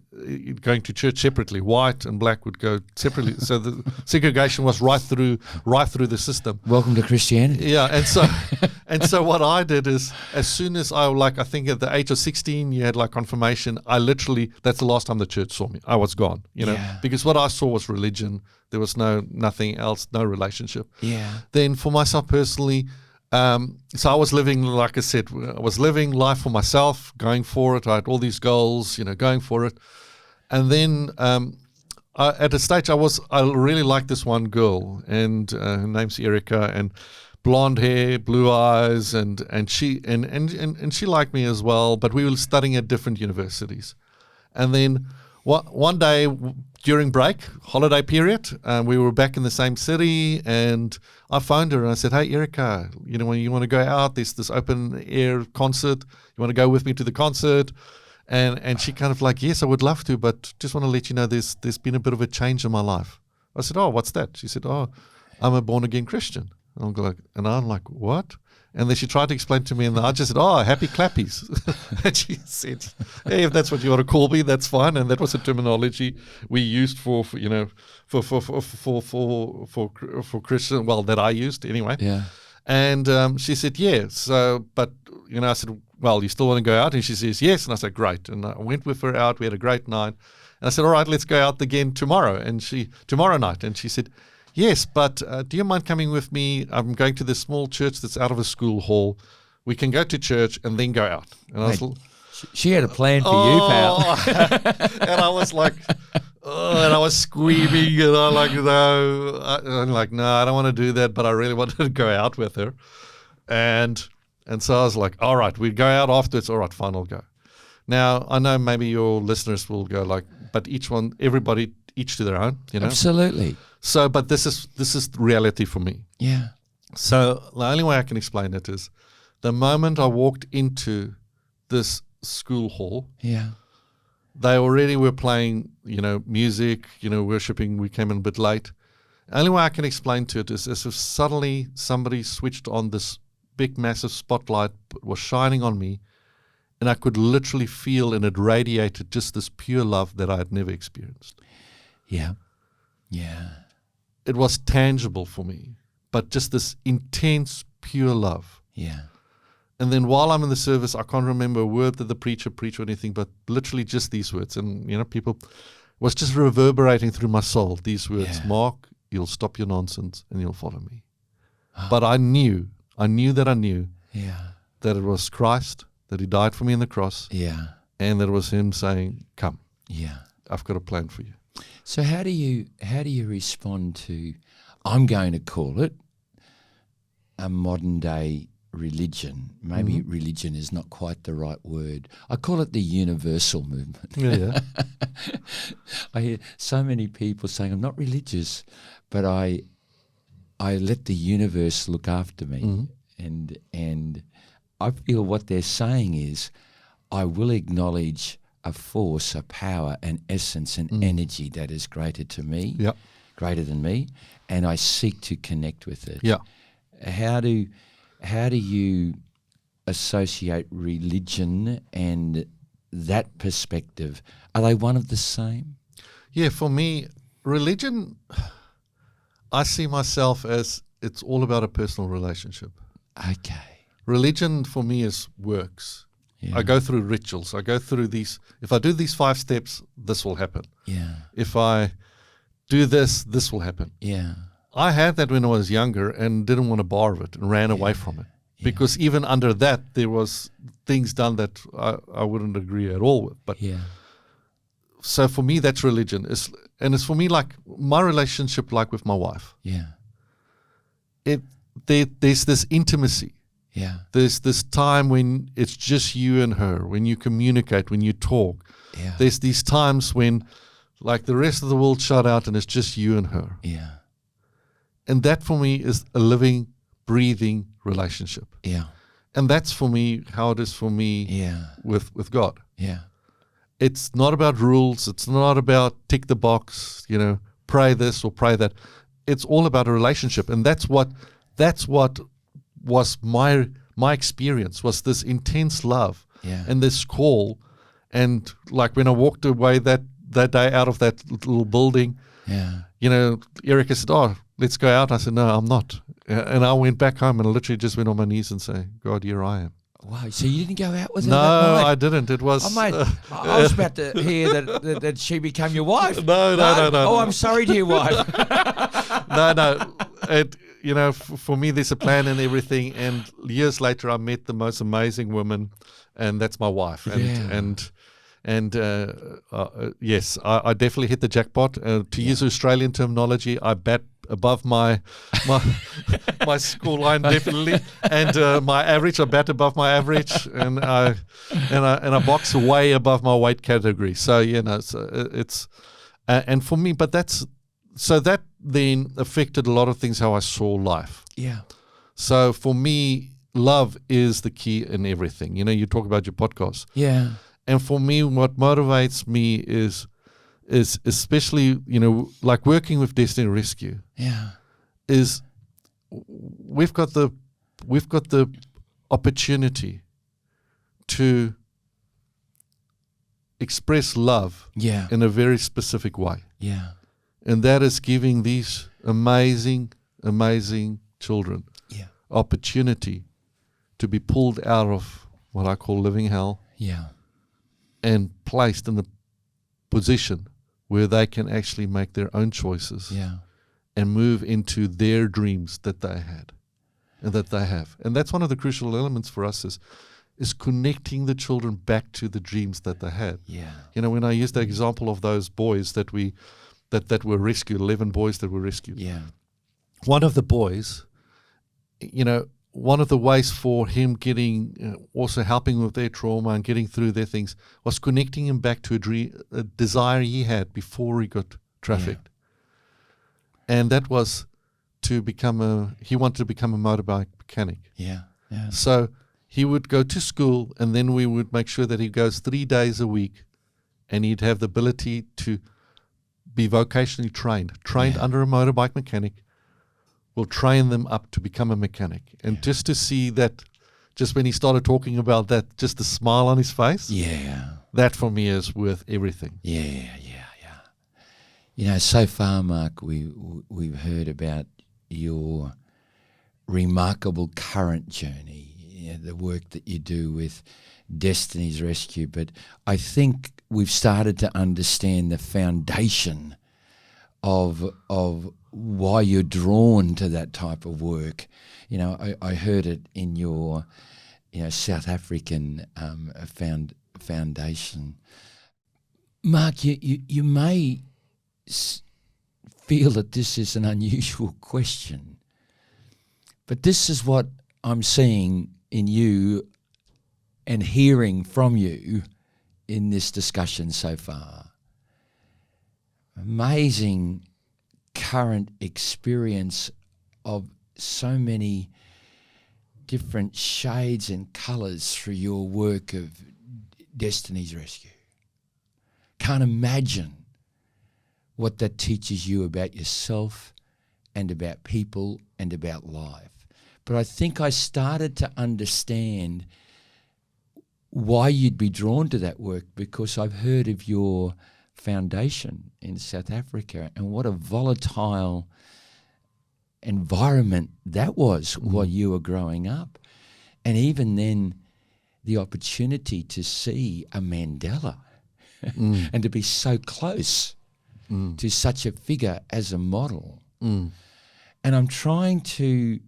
going to church separately. White and black would go separately, so the segregation was right through the system. Welcome to Christianity. Yeah, and so what I did is, as soon as I think at the age of 16, you had confirmation. I literally, that's the last time the church saw me. I was gone, because what I saw was religion. There was nothing else, no relationship. Yeah. Then for myself personally. So I was living, like I said, I was living life for myself, going for it. I had all these goals, going for it. And then at a stage, I really liked this one girl, and her name's Erica, and blonde hair, blue eyes, and she liked me as well. But we were studying at different universities. And then one day during break, holiday period, we were back in the same city, and I phoned her and I said, "Hey, Erica, when you want to go out, there's this open air concert. You want to go with me to the concert?" And she kind of yes, I would love to, but just want to let you know there's been a bit of a change in my life. I said, "Oh, what's that?" She said, "Oh, I'm a born again Christian." And I'm like, "What?" And then she tried to explain to me, and I just said, "Oh, happy clappies." And she said, "Hey, if that's what you want to call me, that's fine." And that was a terminology we used for Christian. Well, that I used anyway. Yeah. And she said, "Yeah." So, but I said, "Well, you still want to go out?" And she says, "Yes." And I said, "Great." And I went with her out. We had a great night. And I said, "All right, let's go out again tomorrow." And tomorrow night. And she said, "Yes, but do you mind coming with me? I'm going to this small church that's out of a school hall. We can go to church and then go out." And I was she had a plan for you, pal. And I was like, and I was screaming, and I'm like, no, I don't want to do that, but I really wanted to go out with her. And so I was like, all right, we go out afterwards. All right, fine, I'll go. Now, I know maybe your listeners will go but everybody, each to their own, Absolutely. So, but this is reality for me. Yeah. So the only way I can explain it is the moment I walked into this school hall, they already were playing, music, worshiping. We came in a bit late. The only way I can explain to it is as if suddenly somebody switched on this big, massive spotlight, was shining on me, and I could literally feel, and it radiated just this pure love that I had never experienced. Yeah. Yeah. It was tangible for me, but just this intense, pure love. Yeah. And then while I'm in the service, I can't remember a word that the preacher preached or anything, but literally just these words. And, people was just reverberating through my soul, these words, "Mark, you'll stop your nonsense and you'll follow me." But I knew that it was Christ, that he died for me on the cross, and that it was him saying, "Come, I've got a plan for you." So how do you respond to, I'm going to call it a modern day religion? Maybe religion is not quite the right word. I call it the universal movement. Yeah. I hear so many people saying, "I'm not religious, but I let the universe look after me." And I feel what they're saying is, I will acknowledge a force, a power, an essence, an energy that is greater to me, greater than me, and I seek to connect with it. Yeah. How do you associate religion and that perspective? Are they one of the same? Yeah, for me, religion, I see myself as it's all about a personal relationship. Okay. religion for me is works. Yeah. I go through rituals. I go through these. If I do these 5 steps, this will happen. Yeah. If I do this, this will happen. Yeah. I had that when I was younger and didn't want to borrow it and ran away from it. Because even under that, there was things done that I wouldn't agree at all with. But so for me, that's religion. It's for me like my relationship, like with my wife. Yeah. There's this intimacy. Yeah. There's this time when it's just you and her, when you communicate, when you talk. Yeah. There's these times when, like, the rest of the world shut out and it's just you and her. Yeah. And that for me is a living, breathing relationship. Yeah. And that's for me how it is for me with God. Yeah. It's not about rules. It's not about tick the box, pray this or pray that. It's all about a relationship. And that's what was my experience, was this intense love and this call. And like when I walked away that day out of that little building, Erica said, "Oh, let's go out." I said, "No, I'm not." And I went back home and literally just went on my knees and say, "God, here I am." Wow, so you didn't go out with her No, that night? I didn't. It was... Oh, mate, I was about to hear that she became your wife. No. Oh, I'm sorry to your wife. No. For me, there's a plan and everything. And years later, I met the most amazing woman, and that's my wife. Yes, I definitely hit the jackpot. To use Australian terminology, I bat above my school line definitely, and my average, I bat above my average, and I box way above my weight category. So it's and for me, but that then affected a lot of things how I saw life. Yeah. So for me, love is the key in everything. You talk about your podcast. Yeah. And for me, what motivates me is especially, like working with Destiny Rescue. Yeah. Is we've got the opportunity to express love in a very specific way. Yeah. And that is giving these amazing, amazing children opportunity to be pulled out of what I call living hell. Yeah. And placed in a position where they can actually make their own choices and move into their dreams that they had and that they have. And that's one of the crucial elements for us is connecting the children back to the dreams that they had. Yeah. When I used the example of those boys that were rescued, 11 boys that were rescued. Yeah. One of the boys, one of the ways for him getting, also helping with their trauma and getting through their things, was connecting him back to a desire he had before he got trafficked. And that was he wanted to become a motorbike mechanic. Yeah. Yeah. So he would go to school, and then we would make sure that he goes 3 days a week, and he'd have the ability to be vocationally trained under a motorbike mechanic. Will train them up to become a mechanic. And just to see that, just when he started talking about that, just the smile on his face, that for me is worth everything. Yeah. So far, Mark, we've heard about your remarkable current journey, the work that you do with Destiny's Rescue, but I think we've started to understand the foundation of why you're drawn to that type of work. I heard it in your South African foundation. Mark, you may feel that this is an unusual question, but this is what I'm seeing in you and hearing from you in this discussion so far. Amazing current experience of so many different shades and colours through your work of Destiny's Rescue. Can't imagine what that teaches you about yourself and about people and about life. But I think I started to understand why you'd be drawn to that work, because I've heard of your foundation in South Africa and what a volatile environment that was while you were growing up. And even then, the opportunity to see a Mandela and to be so close to such a figure as a model. And I'm trying to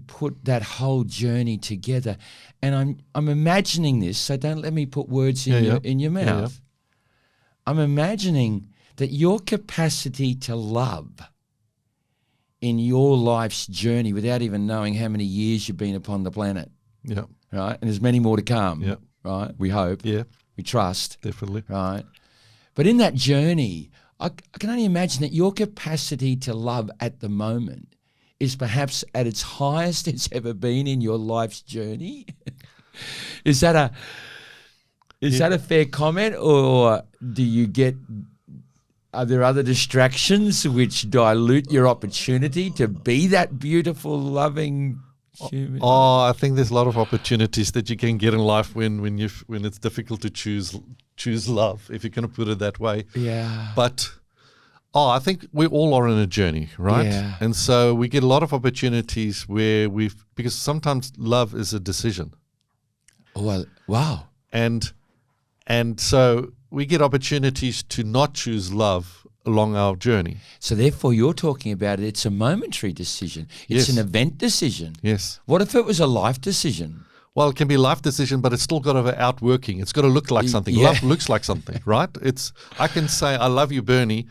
put that whole journey together. And I'm imagining this, so don't let me put words in your mouth. Yeah. I'm imagining that your capacity to love in your life's journey, without even knowing how many years you've been upon the planet, Yeah. right? And there's many more to come, Yeah. right? We hope, Yeah. we trust, Definitely. right? But in that journey, I can only imagine that your capacity to love at the moment is perhaps at its highest it's ever been in your life's journey. Is that a fair comment, or are there other distractions which dilute your opportunity to be that beautiful, loving human? Oh, I think there's a lot of opportunities that you can get in life when it's difficult to choose love, if you're going to put it that way. Yeah. But I think we all are on a journey, right? Yeah. And so we get a lot of opportunities where because sometimes love is a decision. Oh, well, wow. And so we get opportunities to not choose love along our journey. So therefore you're talking about it's a momentary decision. It's Yes. an event decision. Yes. What if it was a life decision? Well, it can be a life decision, but it's still got to be outworking. It's got to look like something. Yeah. Love looks like something, right? I can say, I love you, Bernie,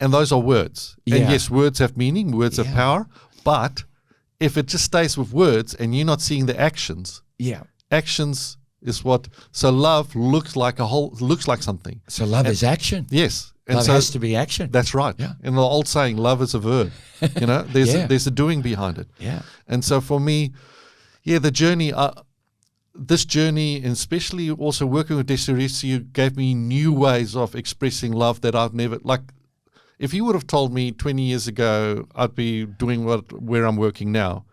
and those are words. Yeah. And yes, words have meaning, words have Yeah. power, but if it just stays with words and you're not seeing the actions, Yeah. actions is what, so love looks like something. So love is action. Yes. And Love so has to be action. that's right. Yeah. And the old saying, love is a verb. There's Yeah. there's a doing behind it. Yeah. And so for me, the journey, this journey, and especially also working with Desiree, gave me new ways of expressing love that I've never, like, if you would have told me 20 years ago I'd be doing where I'm working now,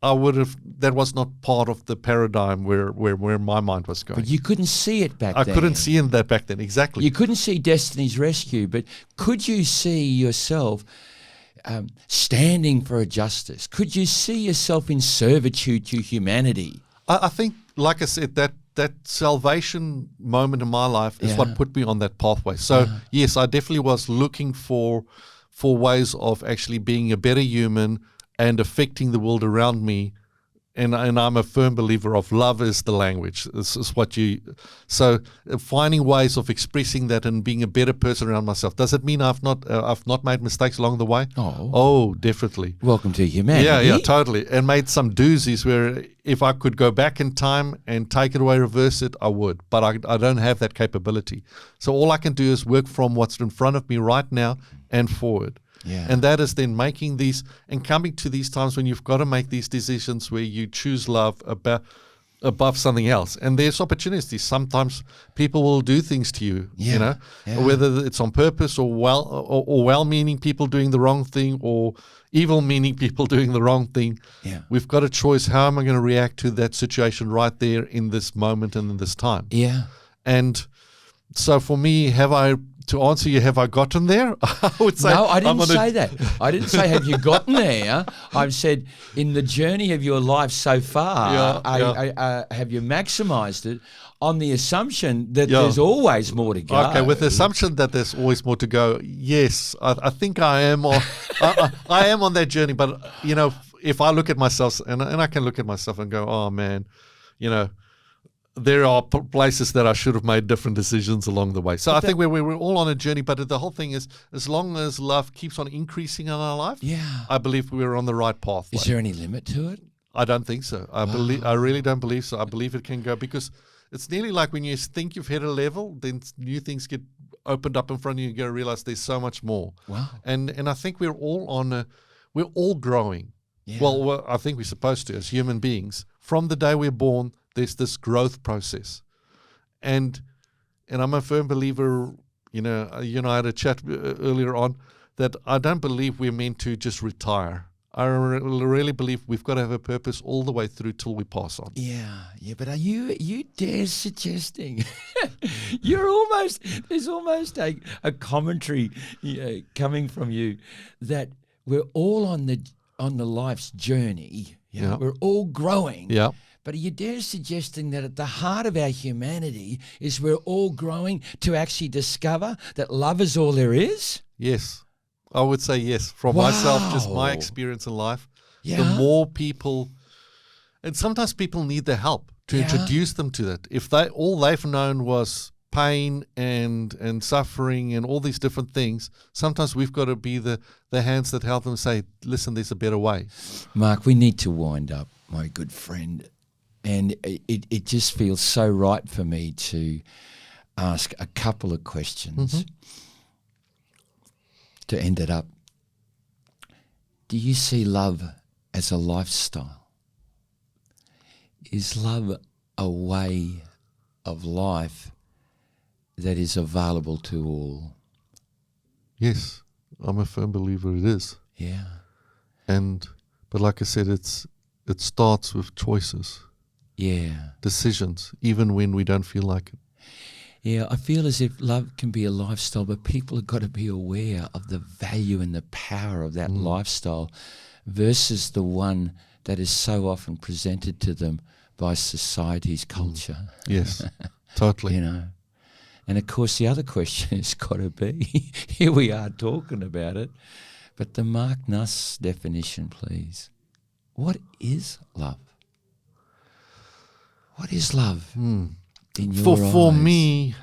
that was not part of the paradigm where my mind was going. But you couldn't see it back I then. couldn't see that back then, exactly. You couldn't see Destiny's Rescue, but could you see yourself standing for a justice? Could you see yourself in servitude to humanity? I think, like I said, that salvation moment in my life is Yeah. what put me on that pathway. So yes, I definitely was looking for ways of actually being a better human and affecting the world around me. And I'm a firm believer of love is the language. This is so finding ways of expressing that and being a better person around myself. Does it mean I've not made mistakes along the way? Oh, definitely. Welcome to humanity. Yeah, totally. And made some doozies where if I could go back in time and take it away, reverse it, I would. But I don't have that capability. So all I can do is work from what's in front of me right now and forward. Yeah. And that is then making these and coming to these times when you've got to make these decisions where you choose love above something else. And there's opportunities. Sometimes people will do things to you, Yeah. whether it's on purpose or well-meaning people doing the wrong thing or evil-meaning people doing the wrong thing. Yeah. We've got a choice. How am I going to react to that situation right there in this moment and in this time? Yeah. And so for me, to answer you, have I gotten there? I would say No, I didn't say that. I didn't say have you gotten there. I've said in the journey of your life so far, have you maximized it on the assumption that there's always more to go? Okay, with the assumption that there's always more to go, yes, I think I am. I am on that journey. But if I look at myself and I can look at myself and go, oh man, there are places that I should have made different decisions along the way. So I think we're all on a journey, but the whole thing is, as long as love keeps on increasing in our life, I believe we're on the right pathway. Is there any limit to it? I don't think so. I really don't believe so. I believe it can go, because it's nearly like when you think you've hit a level, then new things get opened up in front of you and you go realize there's so much more. Wow. And I think we're all growing. Yeah. Well, I think we're supposed to as human beings. From the day we're born, there's this growth process. And I'm a firm believer, you and I had a chat earlier on, that I don't believe we're meant to just retire. I really believe we've got to have a purpose all the way through till we pass on. Yeah, but are you dare suggesting there's almost a commentary coming from you that we're all on the life's journey. Yeah. We're all growing. Yeah. But are you dare suggesting that at the heart of our humanity is we're all growing to actually discover that love is all there is? Yes. I would say yes. From myself, just my experience in life, the more people, and sometimes people need the help to introduce them to that. If all they've known was pain and suffering and all these different things, sometimes we've got to be the hands that help them say, listen, there's a better way. Mark, we need to wind up, my good friend. And it just feels so right for me to ask a couple of questions to end it up. Do you see love as a lifestyle? Is love a way of life that is available to all? Yes, I'm a firm believer it is. Yeah. But like I said, it starts with choices. Yeah. Decisions, even when we don't feel like it. Yeah, I feel as if love can be a lifestyle, but people have got to be aware of the value and the power of that lifestyle versus the one that is so often presented to them by society's culture. Yes, totally. You know. And of course the other question has got to be, here we are talking about it, but the Marc Nuss definition, please. What is love? What is love in your eyes? For me,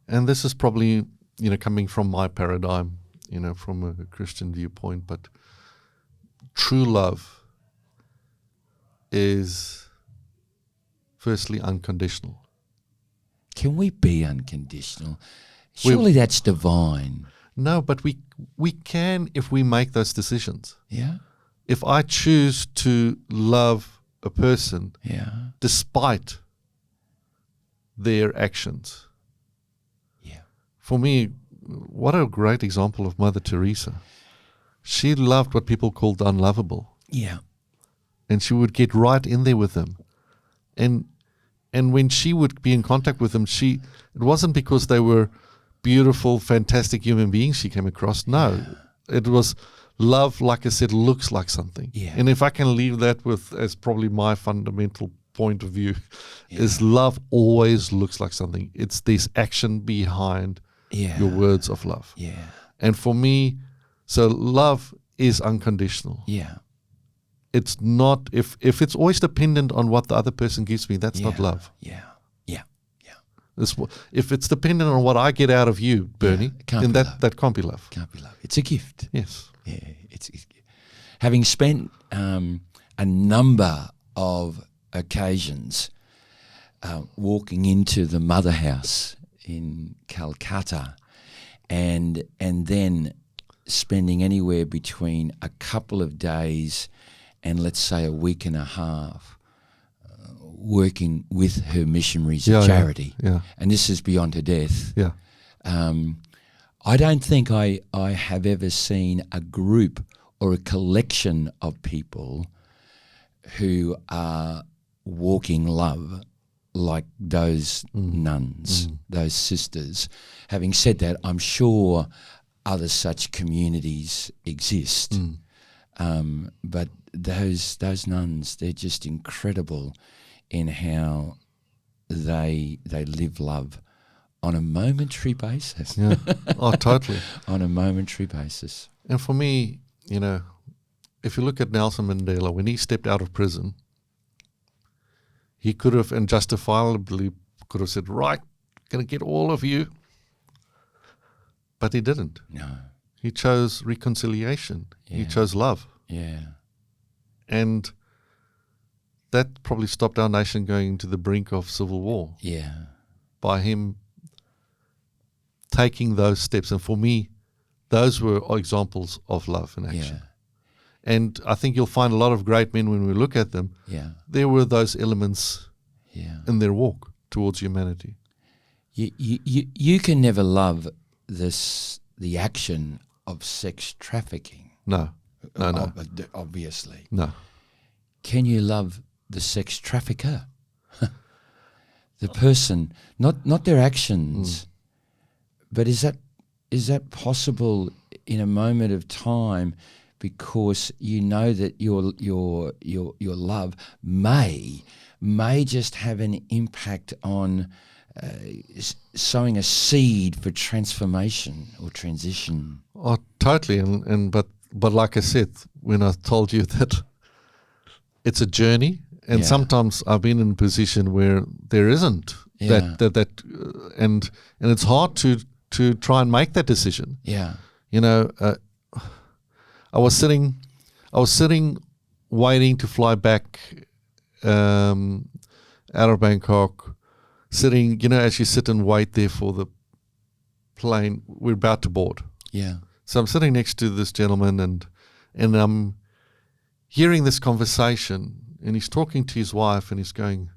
and this is probably, coming from my paradigm, from a Christian viewpoint, but true love is firstly unconditional. Can we be unconditional? Surely that's divine. No, but we can if we make those decisions. Yeah. If I choose to love a person despite their actions. Yeah. For me, what a great example of Mother Teresa. She loved what people called unlovable. Yeah. And she would get right in there with them. And when she would be in contact with them, it wasn't because they were beautiful, fantastic human beings she came across. No, it was love, like I said, looks like something. Yeah. And if I can leave that as probably my fundamental point of view, is love always looks like something. It's this action behind your words of love. Yeah. And for me, so love is unconditional. Yeah. It's not, if it's always dependent on what the other person gives me, that's not love. Yeah. Yeah. If it's dependent on what I get out of you, Bernie, then that can't be love. Can't be love. It's a gift. Yes. Yeah. It's having spent a number of occasions walking into the mother house in Calcutta and then spending anywhere between a couple of days and let's say a week and a half working with her missionaries charity. Yeah. And this is beyond her death. Yeah. I don't think I have ever seen a group or a collection of people who are walking love like those nuns, those sisters. Having said that, I'm sure other such communities exist. But those nuns, they're just incredible in how they live love on a momentary basis. Yeah. Oh, totally. On a momentary basis. And for me, if you look at Nelson Mandela, when he stepped out of prison, he could have, and justifiably could have said, right, going to get all of you. But he didn't. No. He chose reconciliation. Yeah. He chose love. Yeah. And that probably stopped our nation going to the brink of civil war. Yeah. By him taking those steps. And for me, those were examples of love in action. Yeah. And I think you'll find a lot of great men when we look at them. Yeah. There were those elements in their walk towards humanity. You can never love the action of sex trafficking. No. Obviously. No. Can you love the sex trafficker? The person, not their actions, but is that possible in a moment of time because you know that your love may just have an impact on sowing a seed for transformation or transition. Oh, totally. But like I said, when I told you that it's a journey, and sometimes I've been in a position where there isn't and it's hard to try and make that decision. Yeah. I was sitting waiting to fly back out of Bangkok, sitting, as you sit and wait there for the plane, we're about to board. Yeah. So I'm sitting next to this gentleman and I'm hearing this conversation, and he's talking to his wife and he's going,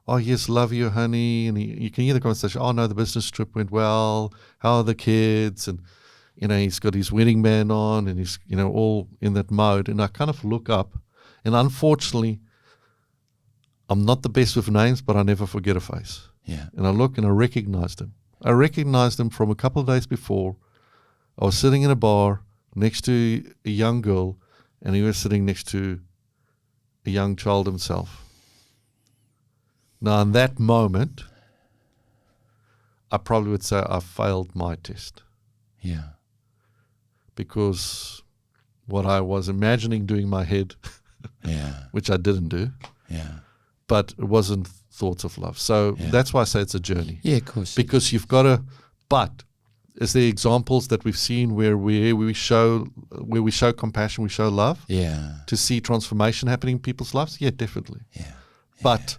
"Oh yes, love you, honey." And you can hear the conversation. "Oh no, the business trip went well. How are the kids?" And he's got his wedding band on and he's, all in that mode. And I kind of look up, and unfortunately, I'm not the best with names, but I never forget a face. Yeah. And I look and I recognized him. I recognized him from a couple of days before. I was sitting in a bar next to a young girl, and he was sitting next to a young child himself. Now, in that moment, I probably would say I failed my test. Yeah. Because what I was imagining doing in my head, which I didn't do, but it wasn't thoughts of love. So that's why I say it's a journey. Yeah, of course. Because you've got to, but is there examples that we've seen where we show compassion, we show love? Yeah. To see transformation happening in people's lives? Yeah, definitely. Yeah. But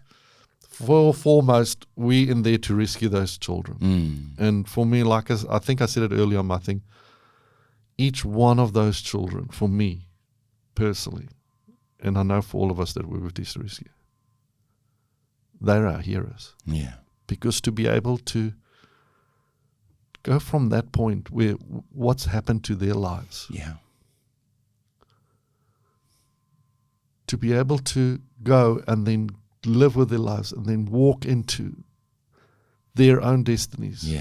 foremost, we in there to rescue those children. And for me, like I think I said it earlier on my thing, each one of those children, for me personally, and I know for all of us that we're with this rescue, they're our heroes. Yeah. Because to be able to go from that point where what's happened to their lives, to be able to go and then live with their lives and then walk into their own destinies,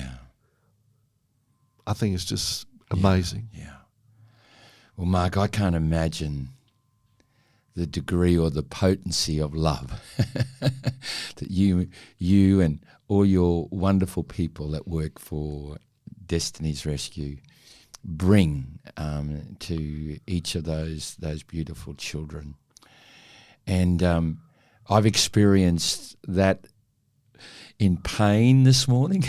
I think it's just amazing. Yeah. Well, Mark, I can't imagine the degree or the potency of love that you and all your wonderful people that work for Destiny's Rescue bring to each of those beautiful children. And I've experienced that in pain this morning.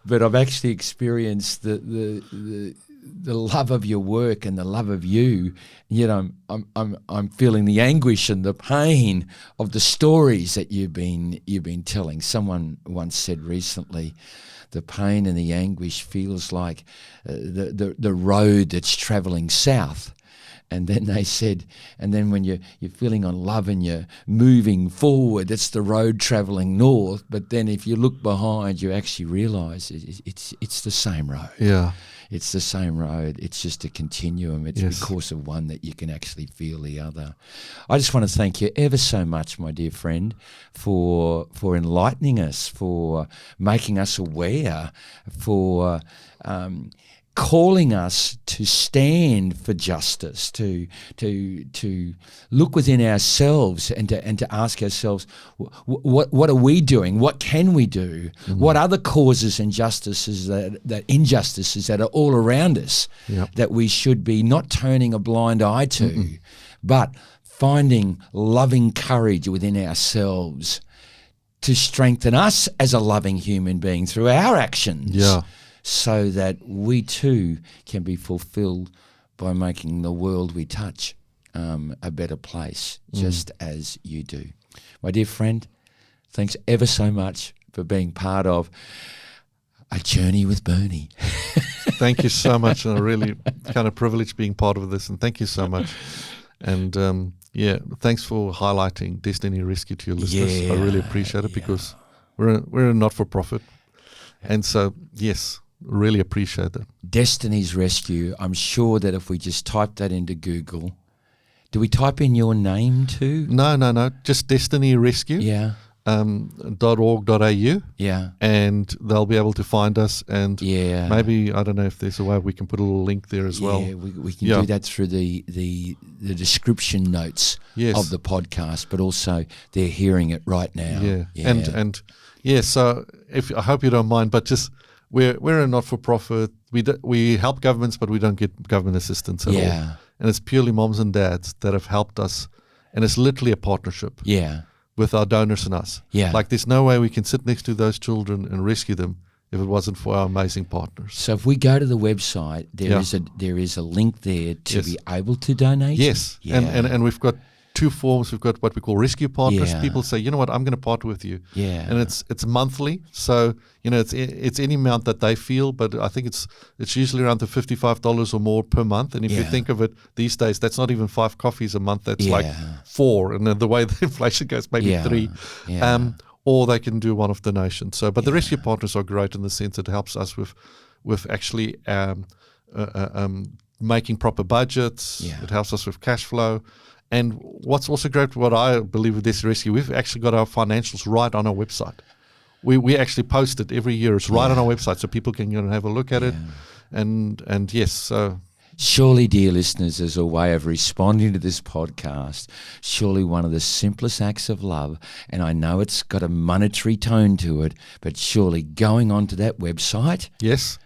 But I've actually experienced the love of your work and the love of you. I'm feeling the anguish and the pain of the stories that you've been telling. Someone once said recently, the pain and the anguish feels like the road that's traveling south. And then they said, and then when you're feeling on love and you're moving forward, it's the road traveling north. But then if you look behind, you actually realise it's the same road. Yeah. It's the same road. It's just a continuum. It's because of one that you can actually feel the other. I just want to thank you ever so much, my dear friend, for enlightening us, for making us aware, for calling us to stand for justice, to look within ourselves and to ask ourselves, what are we doing? What can we do? What other causes and injustices that are all around us that we should be not turning a blind eye to, but finding loving courage within ourselves to strengthen us as a loving human being through our actions. Yeah. So that we too can be fulfilled by making the world we touch a better place, just as you do. My dear friend, thanks ever so much for being part of A Journey with Bernie. Thank you so much. And I'm really kind of privileged being part of this. And thank you so much. And thanks for highlighting Destiny Rescue to your listeners. I really appreciate it because we're a not-for-profit. And so, yes, really appreciate that. Destiny's Rescue. I'm sure that if we just type that into Google, do we type in your name too? No. Just Destiny Rescue. Yeah. .org.au, Yeah. and they'll be able to find us. And Yeah. maybe, I don't know if there's a way we can put a little link there as well. Yeah, we can do that through the description notes Yes. of the podcast, but also they're hearing it right now. Yeah. And yeah, so I hope you don't mind, but just we're a not-for-profit. We help governments, but we don't get government assistance at all. And it's purely moms and dads that have helped us, and it's literally a partnership. Yeah. With our donors and us. Yeah. Like, there's no way we can sit next to those children and rescue them if it wasn't for our amazing partners. So if we go to the website, there is a link there to be able to donate? Yes. Yeah. And we've got two forms. We've got what we call rescue partners. Yeah. People say, you know what, I'm going to partner with you. Yeah. And it's monthly. So, it's any amount that they feel, but I think it's usually around the $55 or more per month. And if you think of it these days, that's not even 5 coffees a month. That's like 4. And then the way the inflation goes, maybe 3. Yeah. Or they can do one-off donation. So, but the rescue partners are great in the sense it helps us with actually making proper budgets. Yeah. It helps us with cash flow. And what's also great, what I believe with this rescue, we've actually got our financials right on our website. We actually post it every year. It's right on our website, so people can go and have a look at it. And yes, so. Surely, dear listeners, as a way of responding to this podcast, surely one of the simplest acts of love, and I know it's got a monetary tone to it, but surely going onto that website. Yes,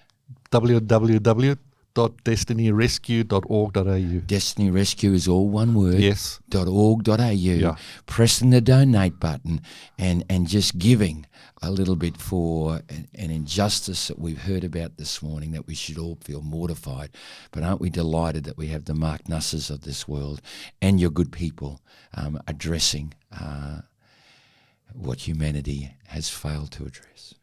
www.destinyrescue.org.au. Destiny Rescue is all one word. Yes. .org.au. Yeah. Pressing the donate button and just giving a little bit for an injustice that we've heard about this morning, that we should all feel mortified. But aren't we delighted that we have the Marc Nusses of this world and your good people addressing what humanity has failed to address.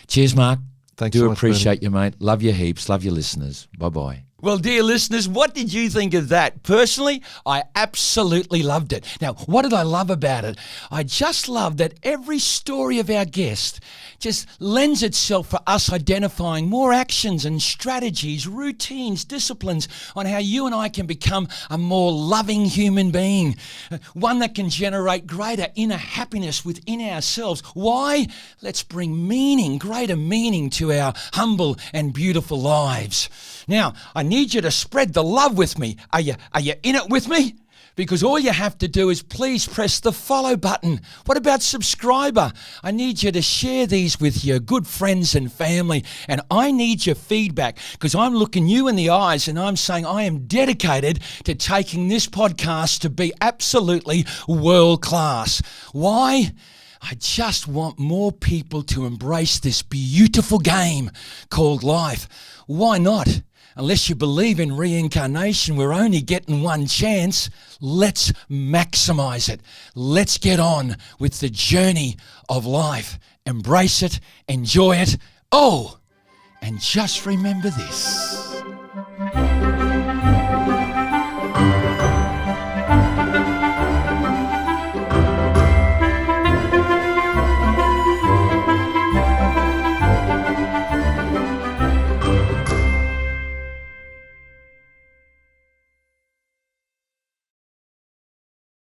Cheers, Marc. Thanks Do so much, appreciate you, mate. Love you heaps. Love your listeners. Bye-bye. Well, dear listeners, what did you think of that? Personally, I absolutely loved it. Now, what did I love about it? I just love that every story of our guest just lends itself for us identifying more actions and strategies, routines, disciplines on how you and I can become a more loving human being, one that can generate greater inner happiness within ourselves. Why? Let's bring meaning, greater meaning to our humble and beautiful lives. Now, I need you to spread the love with me. Are you in it with me? Because all you have to do is please press the follow button. What about subscriber? I need you to share these with your good friends and family. And I need your feedback, because I'm looking you in the eyes and I'm saying I am dedicated to taking this podcast to be absolutely world class. Why? I just want more people to embrace this beautiful game called life. Why not? Unless you believe in reincarnation, we're only getting one chance. Let's maximize it. Let's get on with the journey of life. Embrace it, enjoy it. Oh, and just remember this.